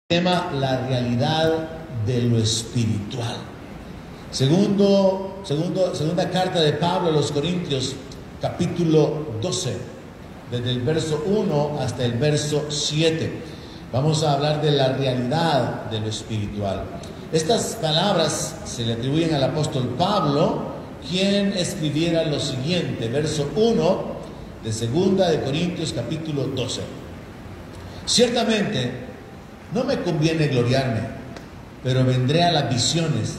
Tema: la realidad de lo espiritual. Segunda carta de Pablo a los Corintios, capítulo 12, desde el verso 1 hasta el verso 7. Vamos a hablar de la realidad de lo espiritual. Estas palabras se le atribuyen al apóstol Pablo, quien escribiera lo siguiente, verso 1 de segunda de Corintios, capítulo 12. Ciertamente, no me conviene gloriarme, pero vendré a las visiones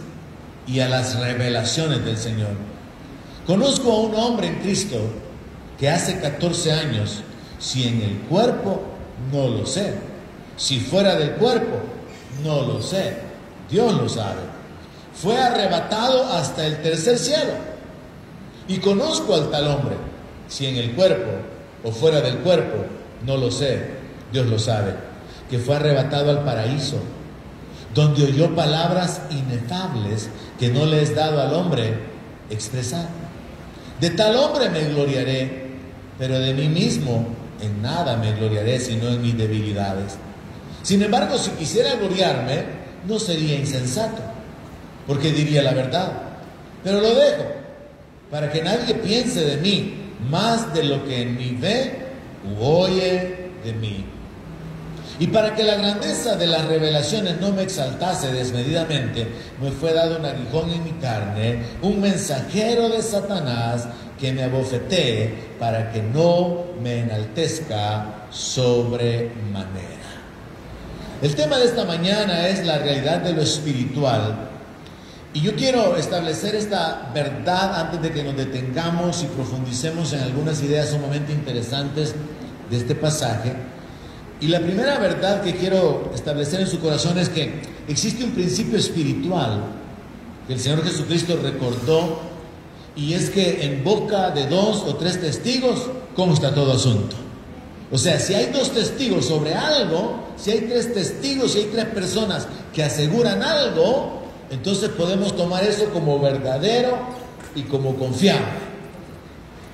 y a las revelaciones del Señor. Conozco a un hombre en Cristo que hace 14 años, si en el cuerpo, no lo sé. Si fuera del cuerpo, no lo sé. Dios lo sabe. Fue arrebatado hasta el tercer cielo. Y conozco al tal hombre, si en el cuerpo o fuera del cuerpo, no lo sé. Dios lo sabe. Que fue arrebatado al paraíso, donde oyó palabras inefables que no le es dado al hombre expresar. De tal hombre me gloriaré, pero de mí mismo en nada me gloriaré, sino en mis debilidades. Sin embargo, si quisiera gloriarme, no sería insensato, porque diría la verdad. Pero lo dejo, para que nadie piense de mí más de lo que en mí ve u oye de mí. Y para que la grandeza de las revelaciones no me exaltase desmedidamente, me fue dado un aguijón en mi carne, un mensajero de Satanás que me abofetee para que no me enaltezca sobremanera. El tema de esta mañana es la realidad de lo espiritual. Y yo quiero establecer esta verdad antes de que nos detengamos y profundicemos en algunas ideas sumamente interesantes de este pasaje. Y la primera verdad que quiero establecer en su corazón es que existe un principio espiritual que el Señor Jesucristo recordó, y es que en boca de 2 o 3 testigos consta todo asunto. O sea, si hay 2 testigos sobre algo, si hay 3 testigos, si hay 3 personas que aseguran algo, entonces podemos tomar eso como verdadero y como confiable.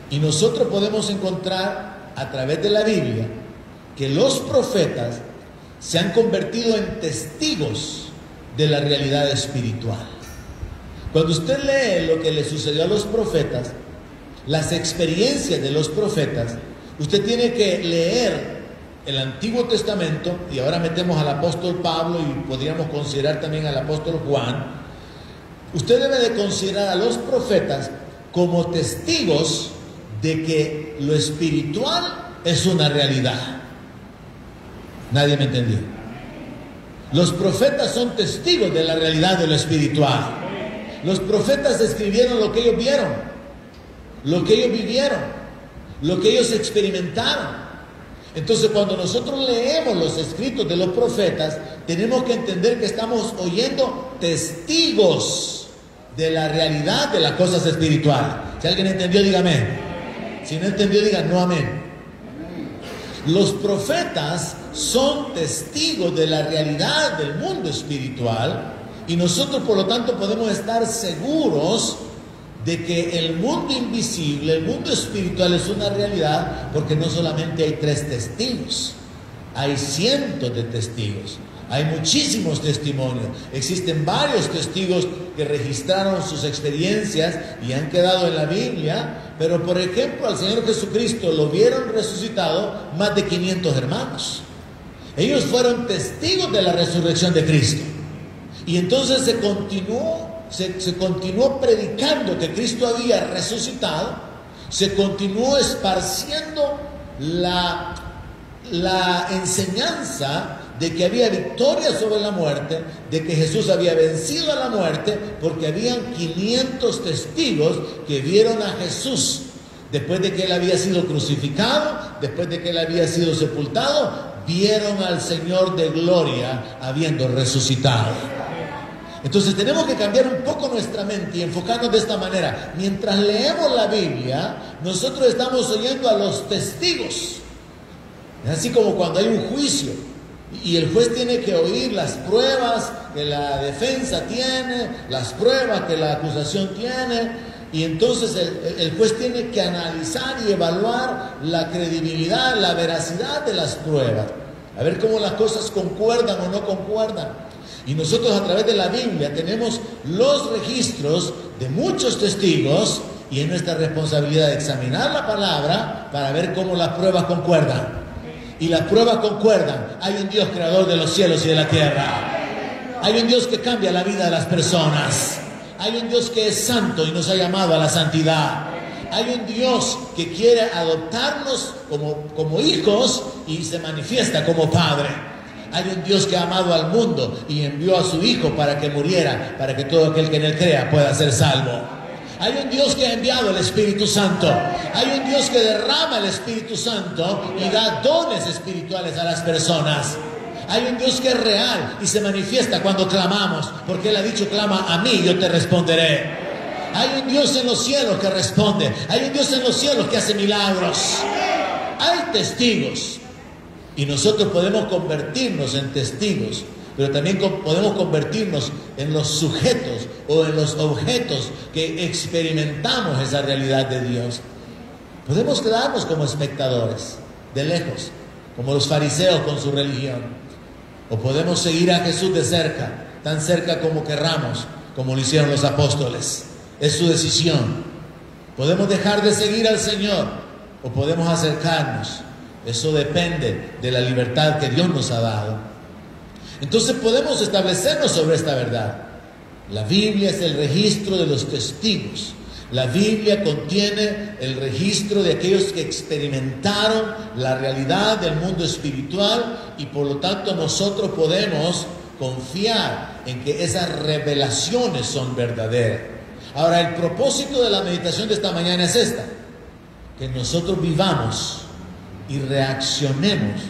Y nosotros podemos encontrar a través de la Biblia que los profetas se han convertido en testigos de la realidad espiritual. Cuando usted lee lo que le sucedió a los profetas, las experiencias de los profetas, usted tiene que leer el Antiguo Testamento, y ahora metemos al apóstol Pablo y podríamos considerar también al apóstol Juan. Usted debe de considerar a los profetas como testigos de que lo espiritual es una realidad. Nadie me entendió. Los profetas son testigos de la realidad de lo espiritual. Los profetas escribieron lo que ellos vieron, lo que ellos vivieron, lo que ellos experimentaron. Entonces, cuando nosotros leemos los escritos de los profetas, tenemos que entender que estamos oyendo testigos de la realidad de las cosas espirituales. Si alguien entendió, diga amén. Si no entendió, diga no amén. Los profetas son testigos de la realidad del mundo espiritual, y nosotros por lo tanto podemos estar seguros de que el mundo invisible, el mundo espiritual es una realidad, porque no solamente hay 3 testigos, hay cientos de testigos, hay muchísimos testimonios. Existen varios testigos que registraron sus experiencias y han quedado en la Biblia. Pero por ejemplo, al Señor Jesucristo lo vieron resucitado más de 500 hermanos. Ellos fueron testigos de la resurrección de Cristo. Y entonces se continuó predicando que Cristo había resucitado. Se continuó esparciendo la enseñanza de que había victoria sobre la muerte, de que Jesús había vencido a la muerte, porque habían 500 testigos que vieron a Jesús después de que Él había sido crucificado, después de que Él había sido sepultado. Vieron al Señor de gloria habiendo resucitado. Entonces tenemos que cambiar un poco nuestra mente y enfocarnos de esta manera. Mientras leemos la Biblia, nosotros estamos oyendo a los testigos. Es así como cuando hay un juicio y el juez tiene que oír las pruebas que la defensa tiene, las pruebas que la acusación tiene, y entonces el juez tiene que analizar y evaluar la credibilidad, la veracidad de las pruebas. a ver cómo las cosas concuerdan o no concuerdan. Y nosotros a través de la Biblia tenemos los registros de muchos testigos y es nuestra responsabilidad de examinar la palabra para ver cómo las pruebas concuerdan. Y las pruebas concuerdan. Hay un Dios creador de los cielos y de la tierra. Hay un Dios que cambia la vida de las personas. Hay un Dios que es santo y nos ha llamado a la santidad. Hay un Dios que quiere adoptarnos como hijos y se manifiesta como Padre. Hay un Dios que ha amado al mundo y envió a su Hijo para que muriera, para que todo aquel que en él crea pueda ser salvo. Hay un Dios que ha enviado el Espíritu Santo. Hay un Dios que derrama el Espíritu Santo y da dones espirituales a las personas. Hay un Dios que es real y se manifiesta cuando clamamos, porque Él ha dicho: clama a mí y yo te responderé. Hay un Dios en los cielos que responde. Hay un Dios en los cielos que hace milagros. Hay testigos. Y nosotros podemos convertirnos en testigos, pero también podemos convertirnos en los sujetos o en los objetos que experimentamos esa realidad de Dios. Podemos quedarnos como espectadores, de lejos, como los fariseos con su religión. O podemos seguir a Jesús de cerca, tan cerca como querramos, como lo hicieron los apóstoles. Es su decisión. Podemos dejar de seguir al Señor o podemos acercarnos. Eso depende de la libertad que Dios nos ha dado. Entonces podemos establecernos sobre esta verdad. La Biblia es el registro de los testigos. La Biblia contiene el registro de aquellos que experimentaron la realidad del mundo espiritual y por lo tanto nosotros podemos confiar en que esas revelaciones son verdaderas. Ahora, el propósito de la meditación de esta mañana es esta: que nosotros vivamos y reaccionemos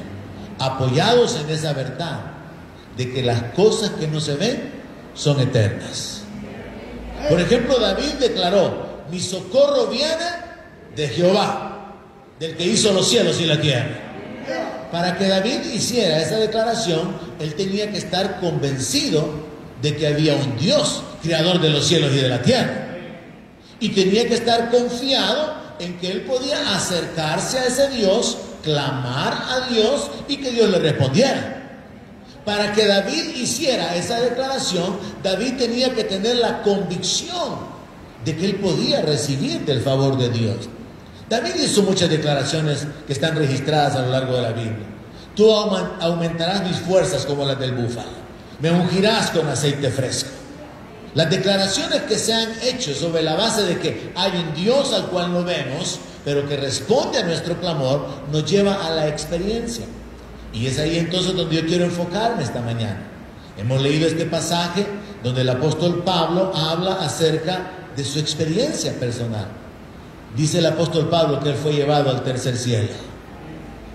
apoyados en esa verdad de que las cosas que no se ven son eternas. Por ejemplo, David declaró: mi socorro viene de Jehová, del que hizo los cielos y la tierra. Para que David hiciera esa declaración, él tenía que estar convencido de que había un Dios creador de los cielos y de la tierra, y tenía que estar confiado en que él podía acercarse a ese Dios, clamar a Dios y que Dios le respondiera. Para que David hiciera esa declaración, David tenía que tener la convicción de que él podía recibir del favor de Dios. David hizo muchas declaraciones que están registradas a lo largo de la Biblia. Tú aumentarás mis fuerzas como las del búfalo, me ungirás con aceite fresco. Las declaraciones que se han hecho sobre la base de que hay un Dios al cual no vemos, pero que responde a nuestro clamor, nos lleva a la experiencia. Y es ahí entonces donde yo quiero enfocarme esta mañana. Hemos leído este pasaje donde el apóstol Pablo habla acerca de su experiencia personal. Dice el apóstol Pablo que él fue llevado al tercer cielo.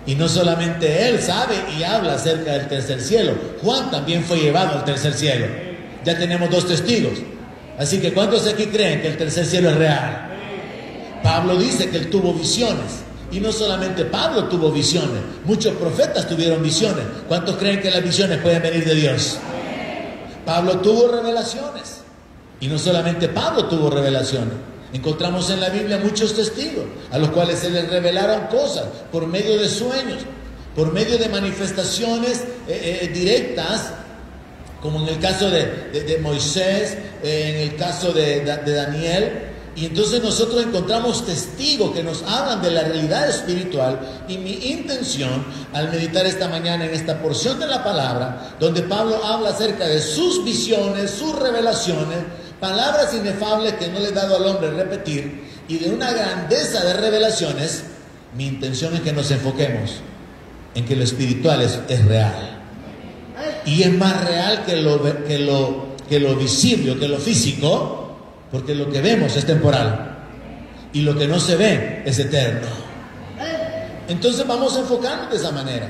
Y no solamente él sabe y habla acerca del tercer cielo, Juan también fue llevado al tercer cielo. Ya tenemos 2 testigos. Así que ¿cuántos aquí creen que el tercer cielo es real? Pablo dice que él tuvo visiones. Y no solamente Pablo tuvo visiones, muchos profetas tuvieron visiones. ¿Cuántos creen que las visiones pueden venir de Dios? Pablo tuvo revelaciones. Y no solamente Pablo tuvo revelaciones. Encontramos en la Biblia muchos testigos a los cuales se les revelaron cosas por medio de sueños, por medio de manifestaciones directas, como en el caso de Moisés, en el caso de Daniel. Y entonces nosotros encontramos testigos que nos hablan de la realidad espiritual. Y mi intención al meditar esta mañana en esta porción de la palabra, donde Pablo habla acerca de sus visiones, sus revelaciones, palabras inefables que no le he dado al hombre repetir, y de una grandeza de revelaciones, mi intención es que nos enfoquemos en que lo espiritual es real. Y es más real que lo visible, que lo físico, porque lo que vemos es temporal y lo que no se ve es eterno. Entonces vamos a enfocarnos de esa manera,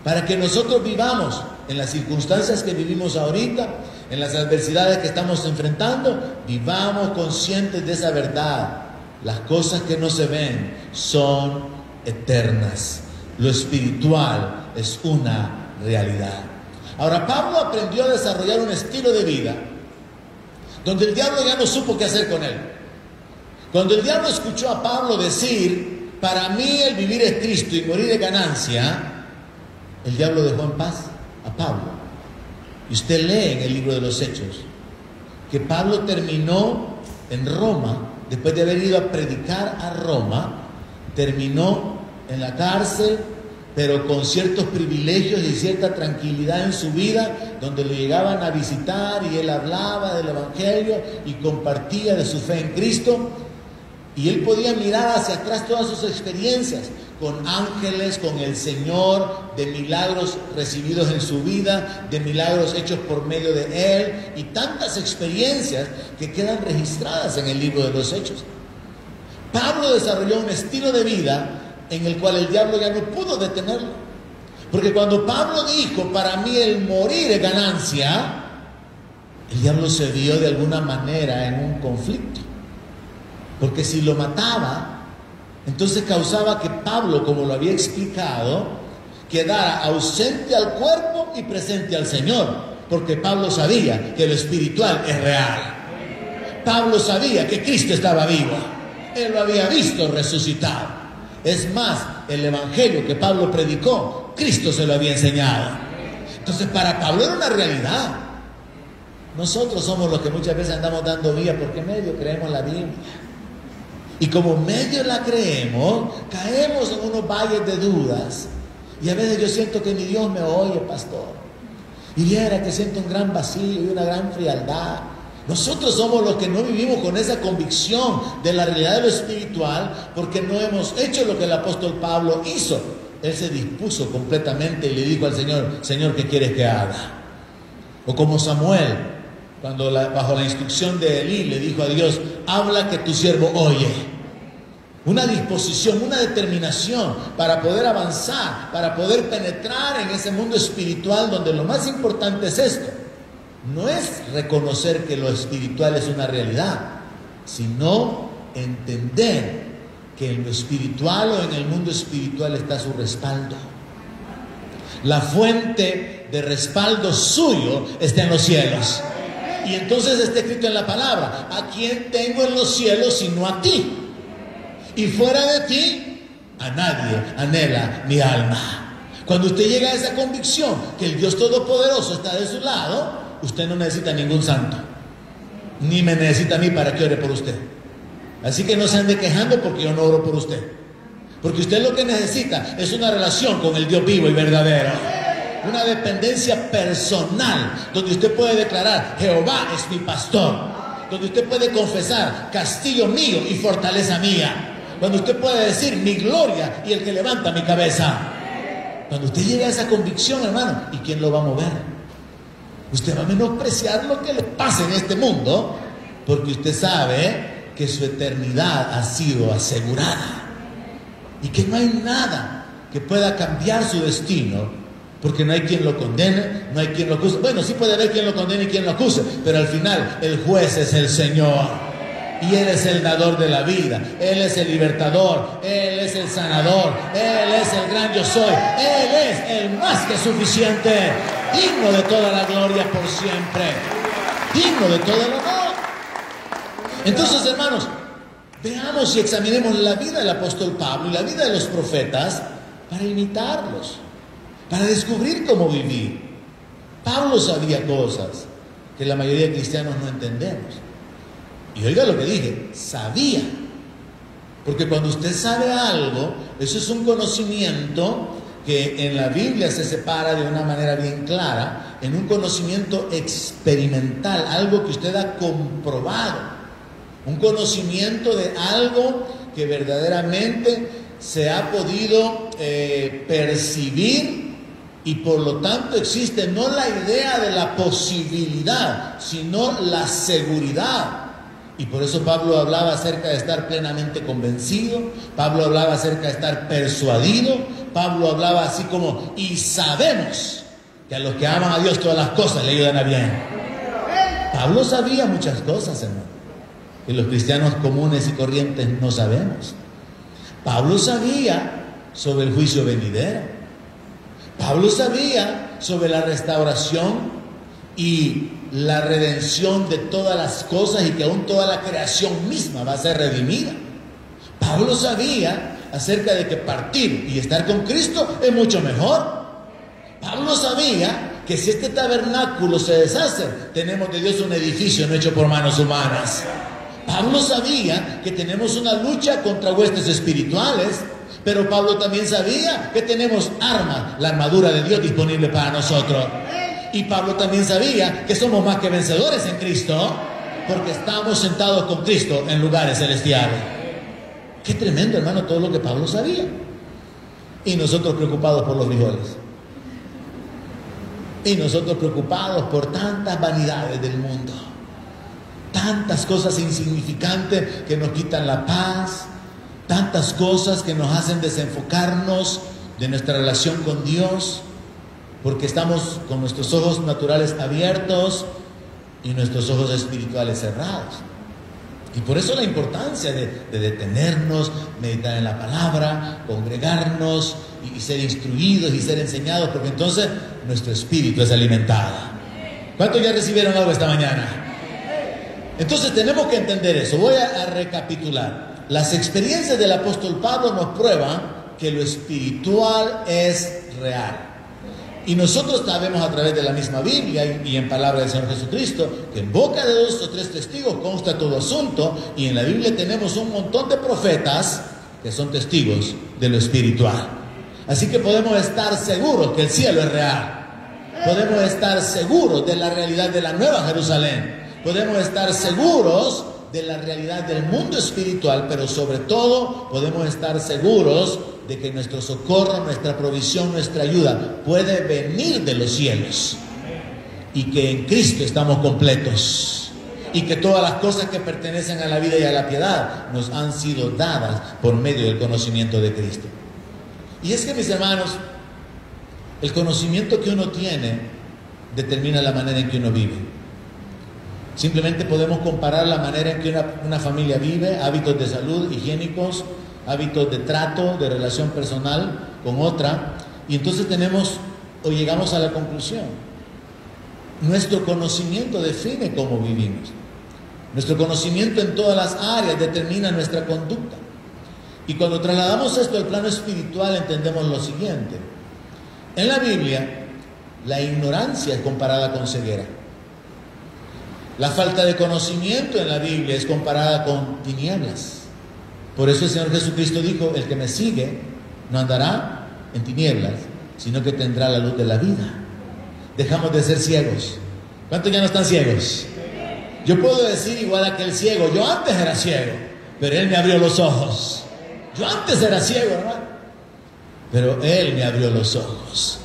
para que nosotros vivamos en las circunstancias que vivimos ahorita, en las adversidades que estamos enfrentando, vivamos conscientes de esa verdad. Las cosas que no se ven son eternas. Lo espiritual es una realidad. Ahora, Pablo aprendió a desarrollar un estilo de vida donde el diablo ya no supo qué hacer con él. Cuando el diablo escuchó a Pablo decir: para mí el vivir es Cristo y morir es ganancia, el diablo dejó en paz a Pablo. Y usted lee en el libro de los Hechos que Pablo terminó en Roma, después de haber ido a predicar a Roma, terminó en la cárcel, pero con ciertos privilegios y cierta tranquilidad en su vida, donde lo llegaban a visitar y él hablaba del Evangelio y compartía de su fe en Cristo. Y él podía mirar hacia atrás todas sus experiencias con ángeles, con el Señor, de milagros recibidos en su vida, de milagros hechos por medio de él, y tantas experiencias que quedan registradas en el libro de los Hechos. Pablo desarrolló un estilo de vida en el cual el diablo ya no pudo detenerlo. Porque cuando Pablo dijo, para mí el morir es ganancia, el diablo se vio de alguna manera en un conflicto. Porque si lo mataba, entonces causaba que Pablo, como lo había explicado, quedara ausente al cuerpo y presente al Señor. Porque Pablo sabía que lo espiritual es real. Pablo sabía que Cristo estaba vivo. Él lo había visto resucitado. Es más, el evangelio que Pablo predicó, Cristo se lo había enseñado. Entonces, para Pablo era una realidad. Nosotros somos los que muchas veces andamos dando vía porque medio creemos la Biblia. Y como medio la creemos, caemos en unos valles de dudas. Y a veces yo siento que ni Dios me oye, pastor. Y viera que siento un gran vacío y una gran frialdad. Nosotros somos los que no vivimos con esa convicción de la realidad de lo espiritual, porque no hemos hecho lo que el apóstol Pablo hizo. Él se dispuso completamente y le dijo al Señor, Señor, ¿qué quieres que haga? O como Samuel, cuando bajo la instrucción de Elí le dijo a Dios, habla que tu siervo oye. Una disposición, una determinación para poder avanzar, para poder penetrar en ese mundo espiritual donde lo más importante es esto. No es reconocer que lo espiritual es una realidad, sino entender que en lo espiritual o en el mundo espiritual está su respaldo. La fuente de respaldo suyo está en los cielos. Y entonces está escrito en la palabra, ¿a quién tengo en los cielos sino a ti? Y fuera de ti, a nadie anhela mi alma. Cuando usted llega a esa convicción que el Dios Todopoderoso está de su lado, usted no necesita ningún santo, ni me necesita a mí para que ore por usted. Así que no se ande quejando porque yo no oro por usted. Porque usted lo que necesita es una relación con el Dios vivo y verdadero. Una dependencia personal, donde usted puede declarar, Jehová es mi pastor. Donde usted puede confesar, castillo mío y fortaleza mía. Cuando usted puede decir, mi gloria y el que levanta mi cabeza. Cuando usted llega a esa convicción, hermano, ¿y quién lo va a mover? Usted va a menospreciar lo que le pasa en este mundo, porque usted sabe que su eternidad ha sido asegurada y que no hay nada que pueda cambiar su destino, porque no hay quien lo condene, no hay quien lo acuse. Bueno, sí puede haber quien lo condene y quien lo acuse, pero al final el juez es el Señor. Y Él es el dador de la vida, Él es el libertador, Él es el sanador, Él es el gran yo soy, Él es el más que suficiente, digno de toda la gloria por siempre, digno de toda la honor. Entonces, hermanos, veamos y examinemos la vida del apóstol Pablo y la vida de los profetas para imitarlos, para descubrir cómo vivir. Pablo sabía cosas que la mayoría de cristianos no entendemos. Y oiga lo que dije, sabía. Porque cuando usted sabe algo, eso es un conocimiento que en la Biblia se separa de una manera bien clara, en un conocimiento experimental, algo que usted ha comprobado, un conocimiento de algo que verdaderamente se ha podido percibir, y por lo tanto existe no la idea de la posibilidad, sino la seguridad. Y por eso Pablo hablaba acerca de estar plenamente convencido, Pablo hablaba acerca de estar persuadido, Pablo hablaba así como, y sabemos que a los que aman a Dios todas las cosas le ayudan a bien. Pablo sabía muchas cosas, hermano, que los cristianos comunes y corrientes no sabemos. Pablo sabía sobre el juicio venidero. Pablo sabía sobre la restauración y la redención de todas las cosas, y que aún toda la creación misma va a ser redimida. Pablo sabía acerca de que partir y estar con Cristo es mucho mejor. Pablo sabía que si este tabernáculo se deshace, tenemos de Dios un edificio no hecho por manos humanas. Pablo sabía que tenemos una lucha contra huestes espirituales, pero Pablo también sabía que tenemos armas, la armadura de Dios disponible para nosotros. Y Pablo también sabía que somos más que vencedores en Cristo, porque estamos sentados con Cristo en lugares celestiales. Qué tremendo, hermano, todo lo que Pablo sabía. Y nosotros preocupados por los frijoles. Y nosotros preocupados por tantas vanidades del mundo. Tantas cosas insignificantes que nos quitan la paz. Tantas cosas que nos hacen desenfocarnos de nuestra relación con Dios. Porque estamos con nuestros ojos naturales abiertos y nuestros ojos espirituales cerrados. Y por eso la importancia de detenernos, meditar en la palabra, congregarnos y ser instruidos y ser enseñados, porque entonces nuestro espíritu es alimentado. ¿Cuántos ya recibieron algo esta mañana? Entonces tenemos que entender eso. Voy a recapitular. Las experiencias del apóstol Pablo nos prueban que lo espiritual es real. Y nosotros sabemos a través de la misma Biblia y en palabra del Señor Jesucristo que en boca de 2 o 3 testigos consta todo asunto, y en la Biblia tenemos un montón de profetas que son testigos de lo espiritual. Así que podemos estar seguros que el cielo es real. Podemos estar seguros de la realidad de la Nueva Jerusalén. Podemos estar seguros de la realidad del mundo espiritual, pero sobre todo podemos estar seguros de que nuestro socorro, nuestra provisión, nuestra ayuda puede venir de los cielos, y que en Cristo estamos completos, y que todas las cosas que pertenecen a la vida y a la piedad nos han sido dadas por medio del conocimiento de Cristo. Y es que, mis hermanos, el conocimiento que uno tiene determina la manera en que uno vive. Simplemente podemos comparar la manera en que una familia vive, hábitos de salud, higiénicos, hábitos de trato, de relación personal con otra, y entonces llegamos a la conclusión: nuestro conocimiento define cómo vivimos. Nuestro conocimiento en todas las áreas determina nuestra conducta. Y cuando trasladamos esto al plano espiritual, entendemos lo siguiente: en la Biblia, la ignorancia es comparada con ceguera. La falta de conocimiento en la Biblia es comparada con tinieblas. Por eso el Señor Jesucristo dijo: el que me sigue no andará en tinieblas, sino que tendrá la luz de la vida. Dejamos de ser ciegos. ¿Cuántos ya no están ciegos? Yo puedo decir igual a aquel ciego: yo antes era ciego, pero Él me abrió los ojos. Yo antes era ciego, hermano, pero Él me abrió los ojos.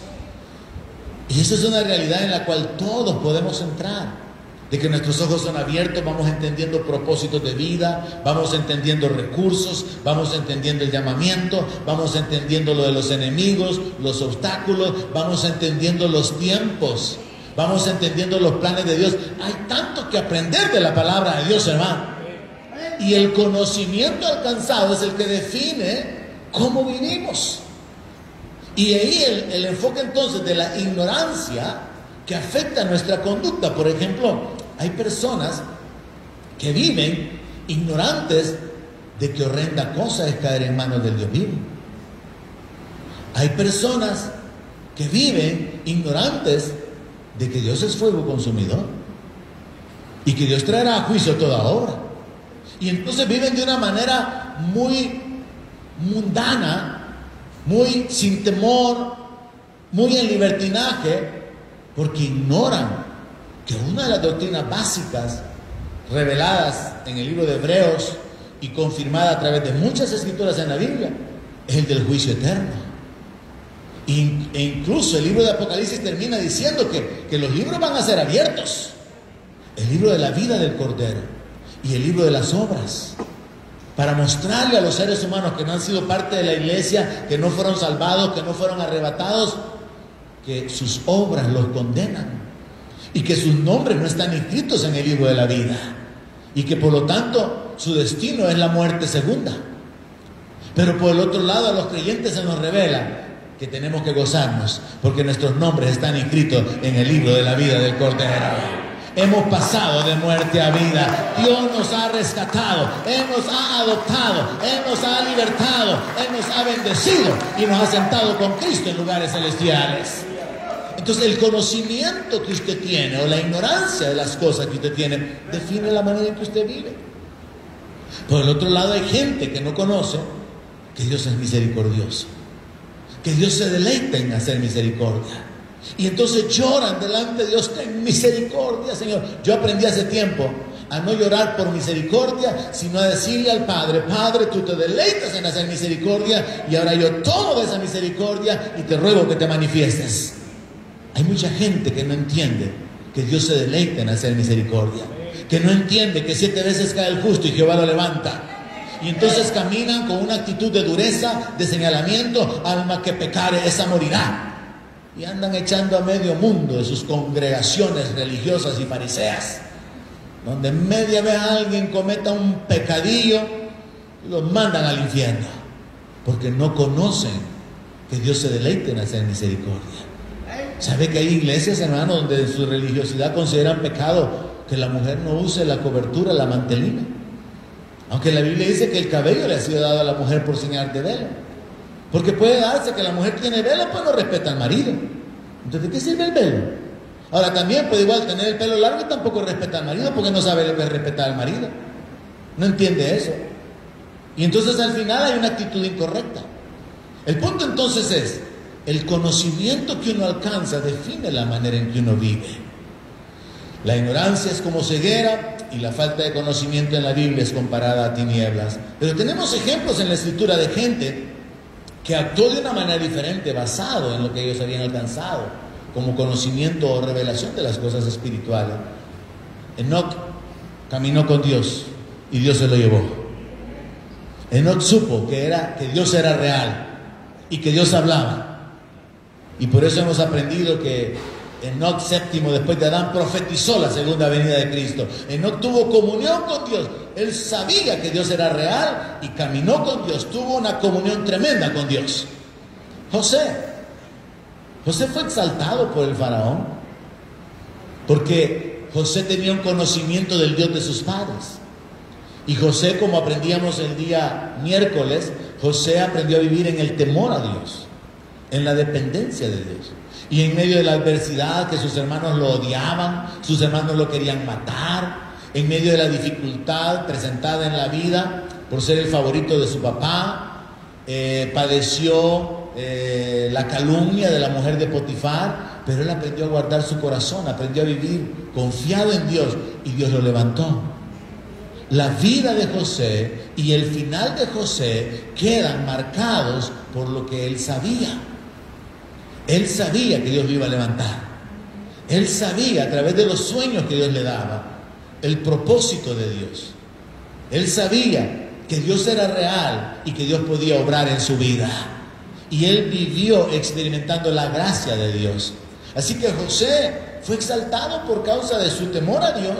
Y eso es una realidad en la cual todos podemos entrar. De que nuestros ojos son abiertos, vamos entendiendo propósitos de vida, vamos entendiendo recursos, vamos entendiendo el llamamiento, vamos entendiendo lo de los enemigos, los obstáculos, vamos entendiendo los tiempos, vamos entendiendo los planes de Dios. Hay tanto que aprender de la palabra de Dios, hermano. Y el conocimiento alcanzado es el que define cómo vivimos. Y ahí el enfoque entonces de la ignorancia que afecta nuestra conducta. Por ejemplo, hay personas que viven ignorantes de que horrenda cosa es caer en manos del Dios vivo. Hay personas que viven ignorantes de que Dios es fuego consumidor y que Dios traerá a juicio toda obra. Y entonces viven de una manera muy mundana, muy sin temor, muy en libertinaje, porque ignoran que una de las doctrinas básicas reveladas en el libro de Hebreos y confirmada a través de muchas escrituras en la Biblia es el del juicio eterno. E incluso el libro de Apocalipsis termina diciendo que los libros van a ser abiertos: el libro de la vida del Cordero y el libro de las obras, para mostrarle a los seres humanos que no han sido parte de la iglesia, que no fueron salvados, que no fueron arrebatados, que sus obras los condenan y que sus nombres no están inscritos en el libro de la vida, y que por lo tanto su destino es la muerte segunda. Pero por el otro lado, a los creyentes se nos revela que tenemos que gozarnos porque nuestros nombres están inscritos en el libro de la vida del Cordero. Hemos pasado de muerte a vida. Dios nos ha rescatado, Él nos ha adoptado, Él nos ha libertado, Él nos ha bendecido y nos ha sentado con Cristo en lugares celestiales. Entonces el conocimiento que usted tiene o la ignorancia de las cosas que usted tiene define la manera en que usted vive. Por el otro lado hay gente que no conoce que Dios es misericordioso, que Dios se deleita en hacer misericordia. Y entonces lloran delante de Dios: ten misericordia, Señor. Yo aprendí hace tiempo a no llorar por misericordia, sino a decirle al Padre: Padre, tú te deleitas en hacer misericordia, y ahora yo tomo de esa misericordia y te ruego que te manifiestes. Hay mucha gente que no entiende que Dios se deleita en hacer misericordia, que no entiende que 7 veces cae el justo y Jehová lo levanta. Y entonces caminan con una actitud de dureza, de señalamiento: alma que pecare, esa morirá. Y andan echando a medio mundo de sus congregaciones religiosas y fariseas, donde media vez alguien cometa un pecadillo y los mandan al infierno, porque no conocen que Dios se deleita en hacer misericordia. ¿Sabe que hay iglesias, hermano, donde en su religiosidad consideran pecado que la mujer no use la cobertura, la mantelina? Aunque la Biblia dice que el cabello le ha sido dado a la mujer por señal de velo. Porque puede darse que la mujer tiene velo, pues no respeta al marido. Entonces, ¿de qué sirve el velo? Ahora también puede igual tener el pelo largo y tampoco respeta al marido, porque no sabe lo que es respetar al marido. No entiende eso. Y entonces al final hay una actitud incorrecta. El punto entonces es: el conocimiento que uno alcanza define la manera en que uno vive. La ignorancia es como ceguera, y la falta de conocimiento en la Biblia es comparada a tinieblas. Pero tenemos ejemplos en la Escritura de gente que actuó de una manera diferente, basado en lo que ellos habían alcanzado como conocimiento o revelación de las cosas espirituales. Enoc caminó con Dios y Dios se lo llevó. Enoc supo que Dios era real y que Dios hablaba. Y por eso hemos aprendido que Enoc séptimo, después de Adán, profetizó la segunda venida de Cristo. Enoc tuvo comunión con Dios. Él sabía que Dios era real y caminó con Dios. Tuvo una comunión tremenda con Dios. José fue exaltado por el faraón porque José tenía un conocimiento del Dios de sus padres. Y José, como aprendíamos el día miércoles, José aprendió a vivir en el temor a Dios, en la dependencia de Dios. Y en medio de la adversidad, que sus hermanos lo odiaban, sus hermanos lo querían matar, en medio de la dificultad presentada en la vida por ser el favorito de su papá, padeció la calumnia de la mujer de Potifar, pero él aprendió a guardar su corazón, aprendió a vivir confiado en Dios, y Dios lo levantó. La vida de José y el final de José quedan marcados por lo que él sabía. Él sabía que Dios lo iba a levantar. Él sabía, a través de los sueños que Dios le daba, el propósito de Dios. Él sabía que Dios era real y que Dios podía obrar en su vida. Y él vivió experimentando la gracia de Dios. Así que José fue exaltado por causa de su temor a Dios,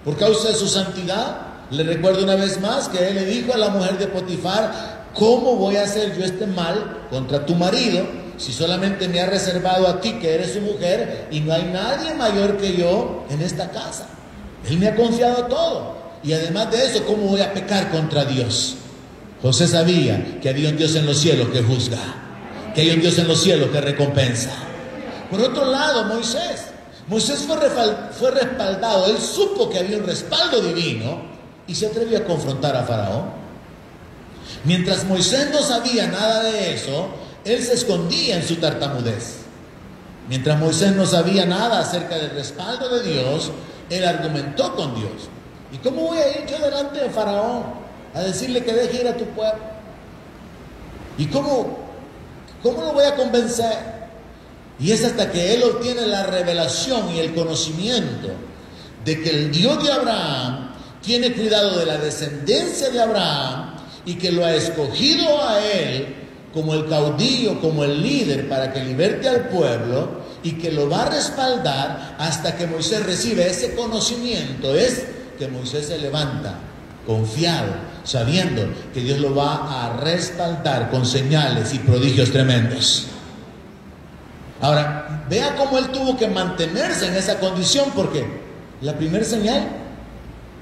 por causa de su santidad. Le recuerdo una vez más que él le dijo a la mujer de Potifar: ¿cómo voy a hacer yo este mal contra tu marido si solamente me ha reservado a ti, que eres su mujer, y no hay nadie mayor que yo en esta casa? Él me ha confiado todo. Y además de eso, ¿cómo voy a pecar contra Dios? José sabía que había un Dios en los cielos que juzga, que hay un Dios en los cielos que recompensa. Por otro lado, Moisés fue respaldado. Él supo que había un respaldo divino y se atrevió a confrontar a Faraón. Mientras Moisés no sabía nada de eso, él se escondía en su tartamudez. Mientras Moisés no sabía nada acerca del respaldo de Dios, él argumentó con Dios. ¿Y cómo voy a ir yo delante de Faraón a decirle que deje ir a tu pueblo? ¿Y cómo lo voy a convencer? Y es hasta que él obtiene la revelación y el conocimiento de que el Dios de Abraham tiene cuidado de la descendencia de Abraham y que lo ha escogido a él como el caudillo, como el líder, para que liberte al pueblo, y que lo va a respaldar hasta que Moisés recibe ese conocimiento. Es que Moisés se levanta confiado, sabiendo que Dios lo va a respaldar con señales y prodigios tremendos. Ahora, vea cómo él tuvo que mantenerse en esa condición, porque la primera señal,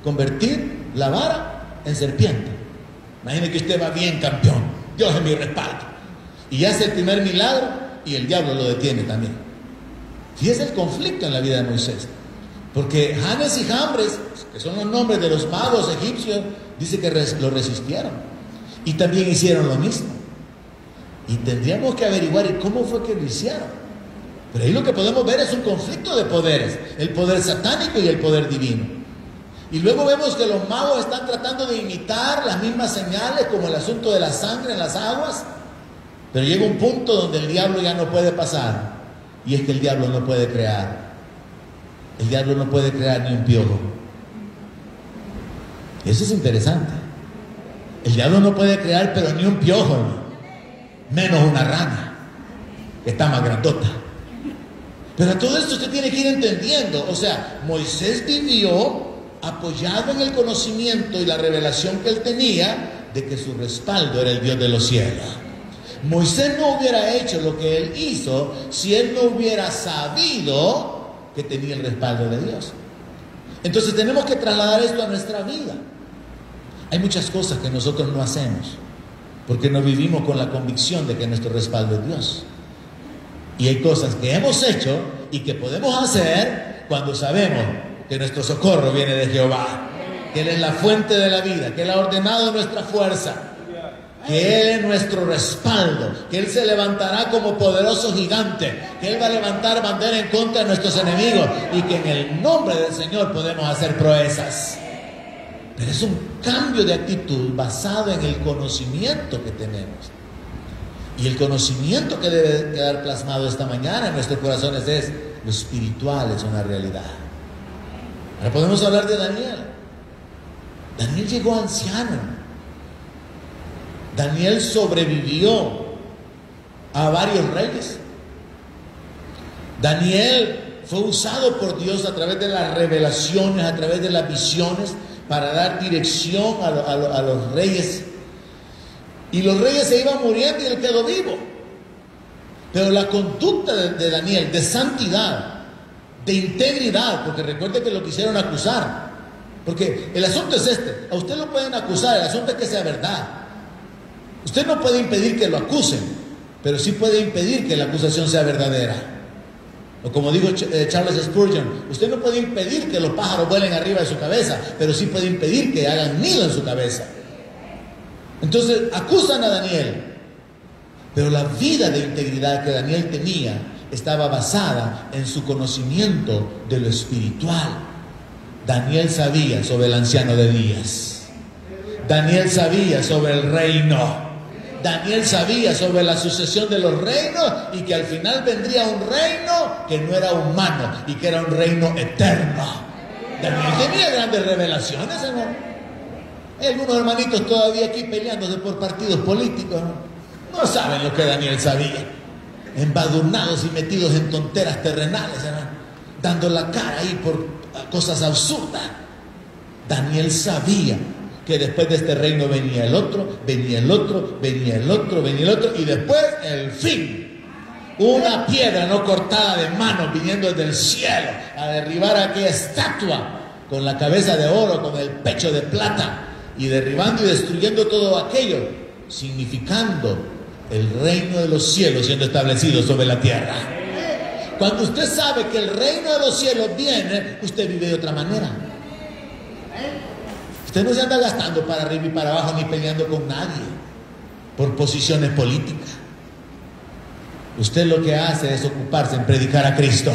convertir la vara en serpiente. Imagine que usted va bien, campeón, Dios es mi respaldo, y hace el primer milagro y el diablo lo detiene también. Fíjese el conflicto en la vida de Moisés. Porque Janes y Jambres, que son los nombres de los magos egipcios, dice que lo resistieron. Y también hicieron lo mismo. Y tendríamos que averiguar cómo fue que lo hicieron. Pero ahí lo que podemos ver es un conflicto de poderes. El poder satánico y el poder divino. Y luego vemos que los magos están tratando de imitar las mismas señales, como el asunto de la sangre en las aguas. Pero llega un punto donde el diablo ya no puede pasar. Y es que el diablo no puede crear. El diablo no puede crear ni un piojo. Eso es interesante. El diablo no puede crear, pero ni un piojo, hermano. Menos una rana, que está más grandota. Pero todo esto usted tiene que ir entendiendo. O sea, Moisés vivió apoyado en el conocimiento y la revelación que él tenía de que su respaldo era el Dios de los cielos. Moisés no hubiera hecho lo que él hizo si él no hubiera sabido que tenía el respaldo de Dios. Entonces tenemos que trasladar esto a nuestra vida. Hay muchas cosas que nosotros no hacemos porque no vivimos con la convicción de que nuestro respaldo es Dios. Y hay cosas que hemos hecho y que podemos hacer cuando sabemos que nuestro socorro viene de Jehová, que Él es la fuente de la vida, que Él ha ordenado nuestra fuerza, que Él es nuestro respaldo, que Él se levantará como poderoso gigante, que Él va a levantar bandera en contra de nuestros enemigos y que en el nombre del Señor podemos hacer proezas. Pero es un cambio de actitud basado en el conocimiento que tenemos. Y el conocimiento que debe quedar plasmado esta mañana en nuestros corazones es: lo espiritual es una realidad. Ahora podemos hablar de Daniel. Daniel llegó anciano. Daniel sobrevivió a varios reyes. Daniel fue usado por Dios a través de las revelaciones, a través de las visiones, para dar dirección a los reyes. Y los reyes se iban muriendo y él quedó vivo. Pero la conducta de Daniel, de santidad, de integridad, porque recuerde que lo quisieron acusar. Porque el asunto es este: a usted lo pueden acusar, el asunto es que sea verdad. Usted no puede impedir que lo acusen, pero sí puede impedir que la acusación sea verdadera. O como dijo Charles Spurgeon, usted no puede impedir que los pájaros vuelen arriba de su cabeza, pero sí puede impedir que hagan nido en su cabeza. Entonces acusan a Daniel, pero la vida de integridad que Daniel tenía estaba basada en su conocimiento de lo espiritual. Daniel sabía sobre el anciano de días. Daniel sabía sobre el reino. Daniel sabía sobre la sucesión de los reinos y que al final vendría un reino que no era humano y que era un reino eterno. Daniel tenía grandes revelaciones, hermano. Hay algunos hermanitos todavía aquí peleándose por partidos políticos, no saben lo que Daniel sabía. Embadurnados y metidos en tonteras terrenales, dando la cara ahí por cosas absurdas. Daniel sabía que después de este reino venía el otro, venía el otro, venía el otro, venía el otro, y después el fin. Una piedra no cortada de mano viniendo desde el cielo a derribar a aquella estatua con la cabeza de oro, con el pecho de plata, y derribando y destruyendo todo aquello, significando el reino de los cielos siendo establecido sobre la tierra. Cuando usted sabe que el reino de los cielos viene, usted vive de otra manera. Usted no se anda gastando para arriba y para abajo ni peleando con nadie por posiciones políticas. Usted lo que hace es ocuparse en predicar a Cristo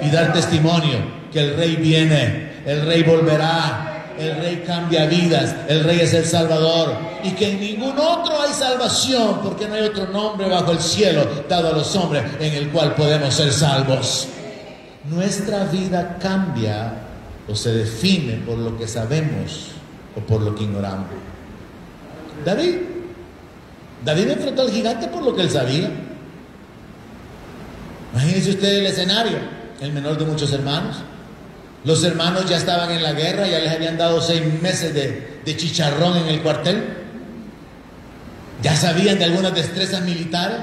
y dar testimonio que el Rey viene, el Rey volverá. El Rey cambia vidas, el Rey es el Salvador, y que en ningún otro hay salvación, porque no hay otro nombre bajo el cielo dado a los hombres en el cual podemos ser salvos. Nuestra vida cambia o se define por lo que sabemos o por lo que ignoramos. David enfrentó al gigante por lo que él sabía. Imagínense usted el escenario, el menor de muchos hermanos. Los hermanos ya estaban en la guerra, ya les habían dado 6 meses de chicharrón en el cuartel. Ya sabían de algunas destrezas militares.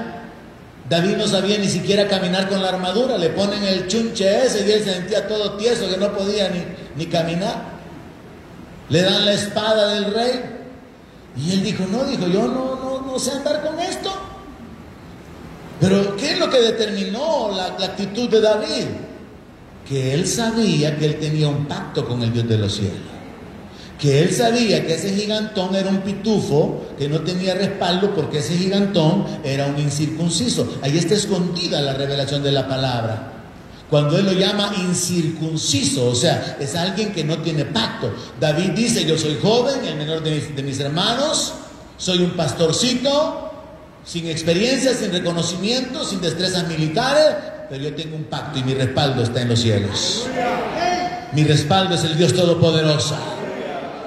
David no sabía ni siquiera caminar con la armadura. Le ponen el chunche ese y él se sentía todo tieso, que no podía ni caminar. Le dan la espada del rey. Y él dijo, yo no sé andar con esto. Pero ¿qué es lo que determinó la actitud de David? Que él sabía que él tenía un pacto con el Dios de los cielos. Que él sabía que ese gigantón era un pitufo que no tenía respaldo, porque ese gigantón era un incircunciso. Ahí está escondida la revelación de la palabra. Cuando él lo llama incircunciso, o sea, es alguien que no tiene pacto. David dice: yo soy joven, el menor de mis hermanos, soy un pastorcito, sin experiencia, sin reconocimiento, sin destrezas militares, pero yo tengo un pacto y mi respaldo está en los cielos. Mi respaldo es el Dios Todopoderoso.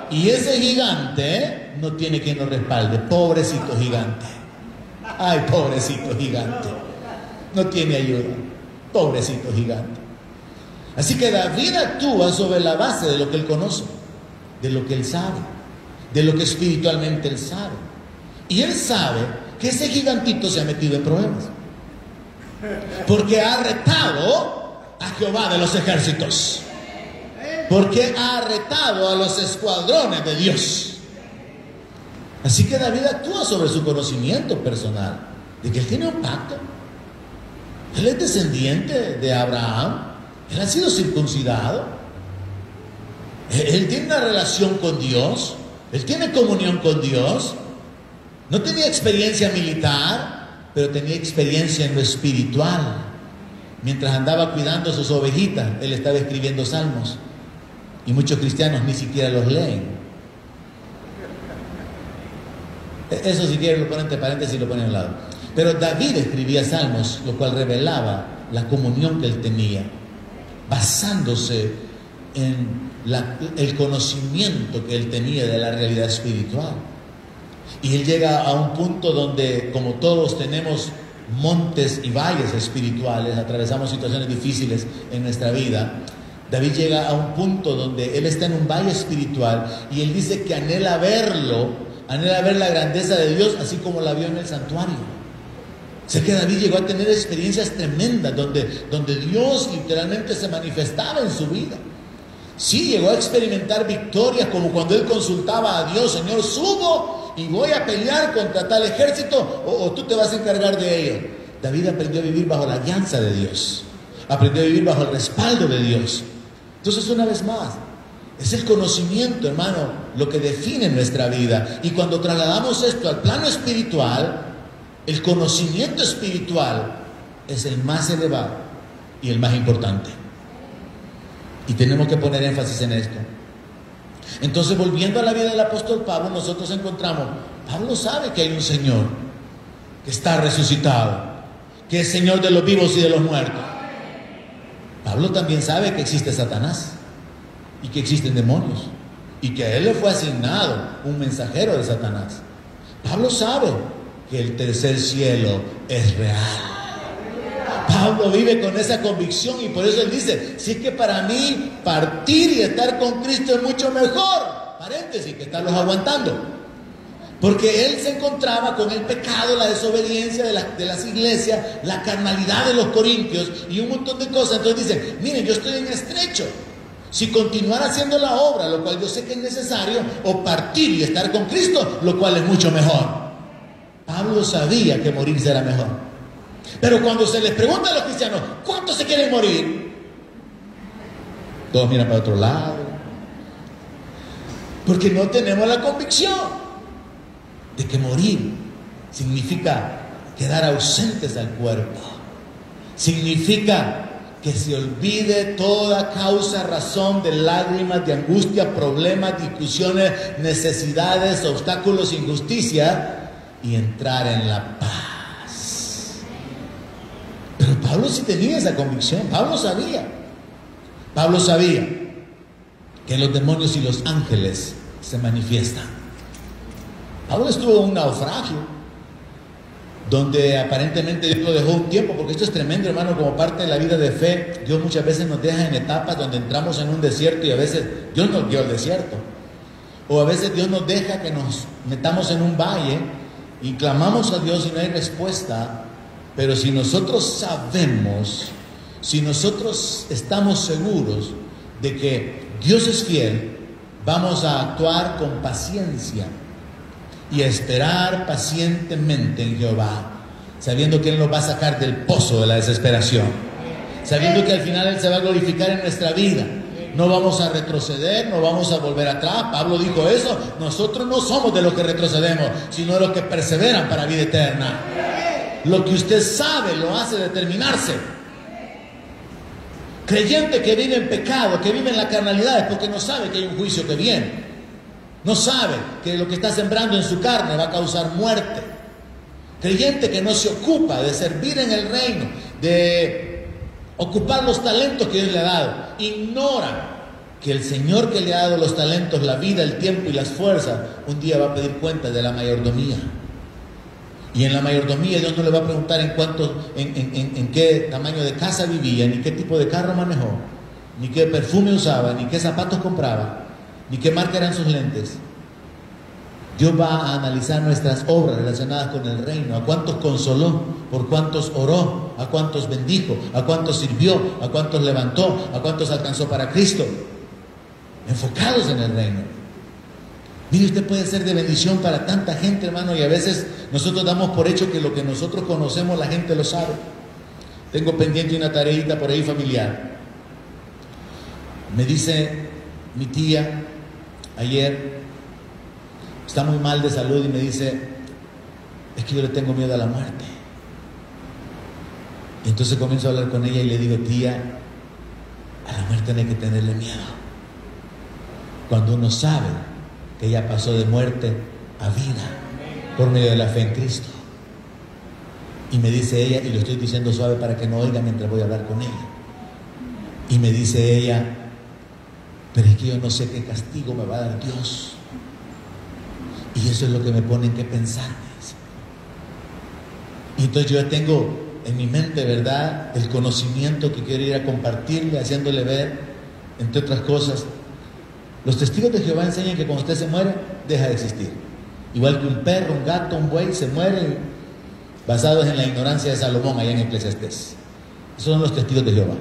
Y ese gigante no tiene quien lo respalde. Pobrecito gigante. Ay, pobrecito gigante. No tiene ayuda. Pobrecito gigante. Así que David actúa sobre la base de lo que él conoce, de lo que él sabe, de lo que espiritualmente él sabe. Y él sabe que ese gigantito se ha metido en problemas, porque ha retado a Jehová de los ejércitos, porque ha retado a los escuadrones de Dios. Así que David actúa sobre su conocimiento personal de que él tiene un pacto. Él es descendiente de Abraham, él ha sido circuncidado, él tiene una relación con Dios, él tiene comunión con Dios. No tenía experiencia militar, pero tenía experiencia en lo espiritual. Mientras andaba cuidando sus ovejitas, él estaba escribiendo salmos. Y muchos cristianos ni siquiera los leen. Eso, si quieren, lo ponen entre paréntesis y lo ponen a un lado. Pero David escribía salmos, lo cual revelaba la comunión que él tenía, basándose en el conocimiento que él tenía de la realidad espiritual. Y él llega a un punto donde, como todos tenemos montes y valles espirituales, atravesamos situaciones difíciles en nuestra vida, David llega a un punto donde él está en un valle espiritual y él dice que anhela verlo, anhela ver la grandeza de Dios así como la vio en el santuario. O sea que David llegó a tener experiencias tremendas donde Dios literalmente se manifestaba en su vida. Sí, llegó a experimentar victorias, como cuando él consultaba a Dios: Señor, subo y voy a pelear contra tal ejército, o tú te vas a encargar de ello. David aprendió a vivir bajo la alianza de Dios, aprendió a vivir bajo el respaldo de Dios. Entonces, una vez más, es el conocimiento, hermano, lo que define nuestra vida. Y cuando trasladamos esto al plano espiritual, el conocimiento espiritual es el más elevado y el más importante. Y tenemos que poner énfasis en esto. Entonces, volviendo a la vida del apóstol Pablo, nosotros encontramos, Pablo sabe que hay un Señor que está resucitado, que es Señor de los vivos y de los muertos. Pablo también sabe que existe Satanás y que existen demonios y que a él le fue asignado un mensajero de Satanás. Pablo sabe que el tercer cielo es real. Pablo vive con esa convicción y por eso él dice: si es que para mí partir y estar con Cristo es mucho mejor, paréntesis, que estarlos aguantando, porque él se encontraba con el pecado, la desobediencia de las iglesias, la carnalidad de los corintios y un montón de cosas. Entonces dice: miren, yo estoy en estrecho, si continuar haciendo la obra, lo cual yo sé que es necesario, o partir y estar con Cristo, lo cual es mucho mejor. Pablo sabía que morirse era mejor. Pero cuando se les pregunta a los cristianos: ¿cuántos se quieren morir?, todos miran para otro lado, porque no tenemos la convicción de que morir significa quedar ausentes al cuerpo, significa que se olvide toda causa, razón de lágrimas, de angustia, problemas, discusiones, necesidades, obstáculos, injusticia, y entrar en la paz. Pero Pablo sí tenía esa convicción. Pablo sabía que los demonios y los ángeles se manifiestan. Pablo estuvo en un naufragio donde aparentemente Dios lo dejó un tiempo, porque esto es tremendo, hermano. Como parte de la vida de fe, Dios muchas veces nos deja en etapas donde entramos en un desierto, y a veces Dios nos dio el desierto, o a veces Dios nos deja que nos metamos en un valle y clamamos a Dios y no hay respuesta. Pero si nosotros sabemos, si nosotros estamos seguros de que Dios es fiel, vamos a actuar con paciencia y a esperar pacientemente en Jehová. sabiendo que Él nos va a sacar del pozo de la desesperación, sabiendo que al final Él se va a glorificar en nuestra vida. No vamos a retroceder, no vamos a volver atrás. Pablo dijo eso. Nosotros no somos de los que retrocedemos, sino de los que perseveran para vida eterna. Lo que usted sabe lo hace determinarse. Creyente que vive en pecado, que vive en la carnalidad, es porque no sabe que hay un juicio que viene. No sabe que lo que está sembrando en su carne va a causar muerte. Creyente que no se ocupa de servir en el reino, de ocupar los talentos que Dios le ha dado, ignora que el Señor que le ha dado los talentos, la vida, el tiempo y las fuerzas, un día va a pedir cuenta de la mayordomía. Y en la mayordomía Dios no le va a preguntar en qué tamaño de casa vivía, ni qué tipo de carro manejó, ni qué perfume usaba, ni qué zapatos compraba, ni qué marca eran sus lentes. Dios va a analizar nuestras obras relacionadas con el reino. A cuántos consoló, por cuántos oró, a cuántos bendijo, a cuántos sirvió, a cuántos levantó, a cuántos alcanzó para Cristo. Enfocados en el reino. Mire, usted puede ser de bendición para tanta gente, hermano, y a veces nosotros damos por hecho que lo que nosotros conocemos la gente lo sabe. Tengo pendiente una tareita por ahí familiar. Me dice mi tía ayer, está muy mal de salud, y me dice, es que yo le tengo miedo a la muerte. Y entonces comienzo a hablar con ella y le digo, tía, a la muerte no hay que tenerle miedo. Cuando uno sabe que ella pasó de muerte a vida por medio de la fe en Cristo. Y me dice ella, y lo estoy diciendo suave para que no oiga mientras voy a hablar con ella, y me dice ella, pero es que yo no sé qué castigo me va a dar Dios. Y eso es lo que me pone en qué pensar. Y entonces yo ya tengo en mi mente, ¿verdad?, el conocimiento que quiero ir a compartirle, haciéndole ver, entre otras cosas. Los testigos de Jehová enseñan que cuando usted se muere, deja de existir. Igual que un perro, un gato, un buey, se muere, basados en la ignorancia de Salomón, allá en Eclesiastés. Esos son los testigos de Jehová.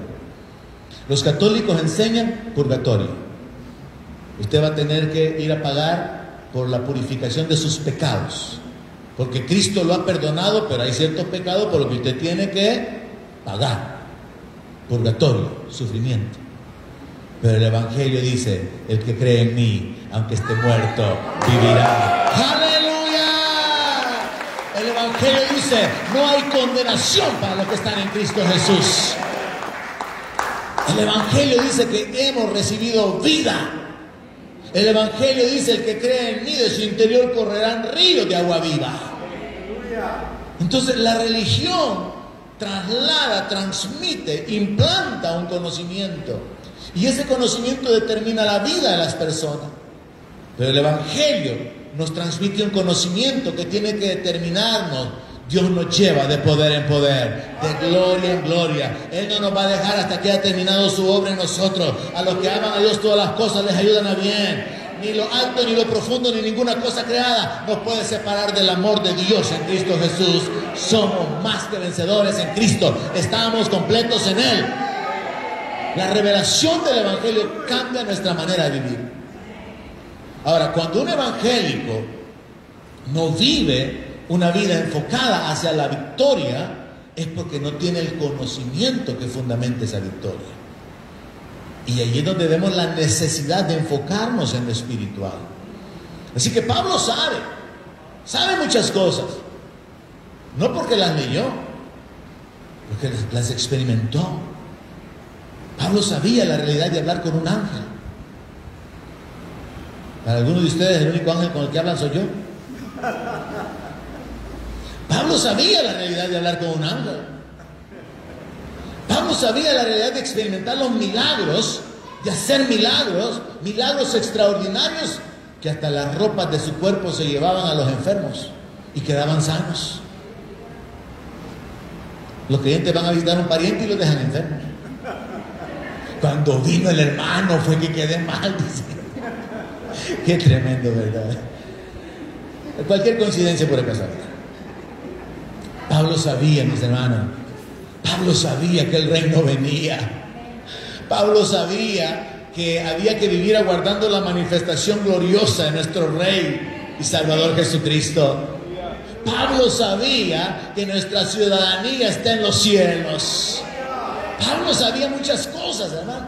Los católicos enseñan purgatorio. Usted va a tener que ir a pagar por la purificación de sus pecados, porque Cristo lo ha perdonado, pero hay ciertos pecados por los que usted tiene que pagar. Purgatorio, sufrimiento. Pero el Evangelio dice, el que cree en mí, aunque esté muerto, vivirá. ¡Aleluya! El Evangelio dice, no hay condenación para los que están en Cristo Jesús. El Evangelio dice que hemos recibido vida. El Evangelio dice, el que cree en mí, de su interior correrán ríos de agua viva. Entonces la religión traslada, transmite, implanta un conocimiento, y ese conocimiento determina la vida de las personas. Pero el Evangelio nos transmite un conocimiento que tiene que determinarnos. Dios nos lleva de poder en poder, de gloria en gloria. Él no nos va a dejar hasta que haya terminado su obra en nosotros. A los que aman a Dios, todas las cosas les ayudan a bien. Ni lo alto, ni lo profundo, ni ninguna cosa creada nos puede separar del amor de Dios en Cristo Jesús. Somos más que vencedores en Cristo. Estamos completos en Él. La revelación del Evangelio cambia nuestra manera de vivir. Ahora, cuando un evangélico no vive una vida enfocada hacia la victoria, es porque no tiene el conocimiento que fundamenta esa victoria. Y allí es donde vemos la necesidad de enfocarnos en lo espiritual. Así que Pablo sabe muchas cosas, no porque las leyó, porque las experimentó. Pablo sabía la realidad de hablar con un ángel. Para algunos de ustedes, el único ángel con el que hablan soy yo. Pablo sabía la realidad de hablar con un ángel. Pablo sabía la realidad de experimentar los milagros, de hacer milagros extraordinarios, que hasta las ropas de su cuerpo se llevaban a los enfermos y quedaban sanos. Los creyentes van a visitar a un pariente y los dejan enfermos. Cuando vino el hermano fue que quedé mal, dice. Qué tremendo, ¿verdad? Cualquier coincidencia puede pasar. Pablo sabía, mis hermanos, Pablo sabía que el reino venía. Pablo sabía que había que vivir aguardando la manifestación gloriosa de nuestro Rey y Salvador Jesucristo. Pablo sabía que nuestra ciudadanía está en los cielos. Pablo sabía muchas cosas, hermano.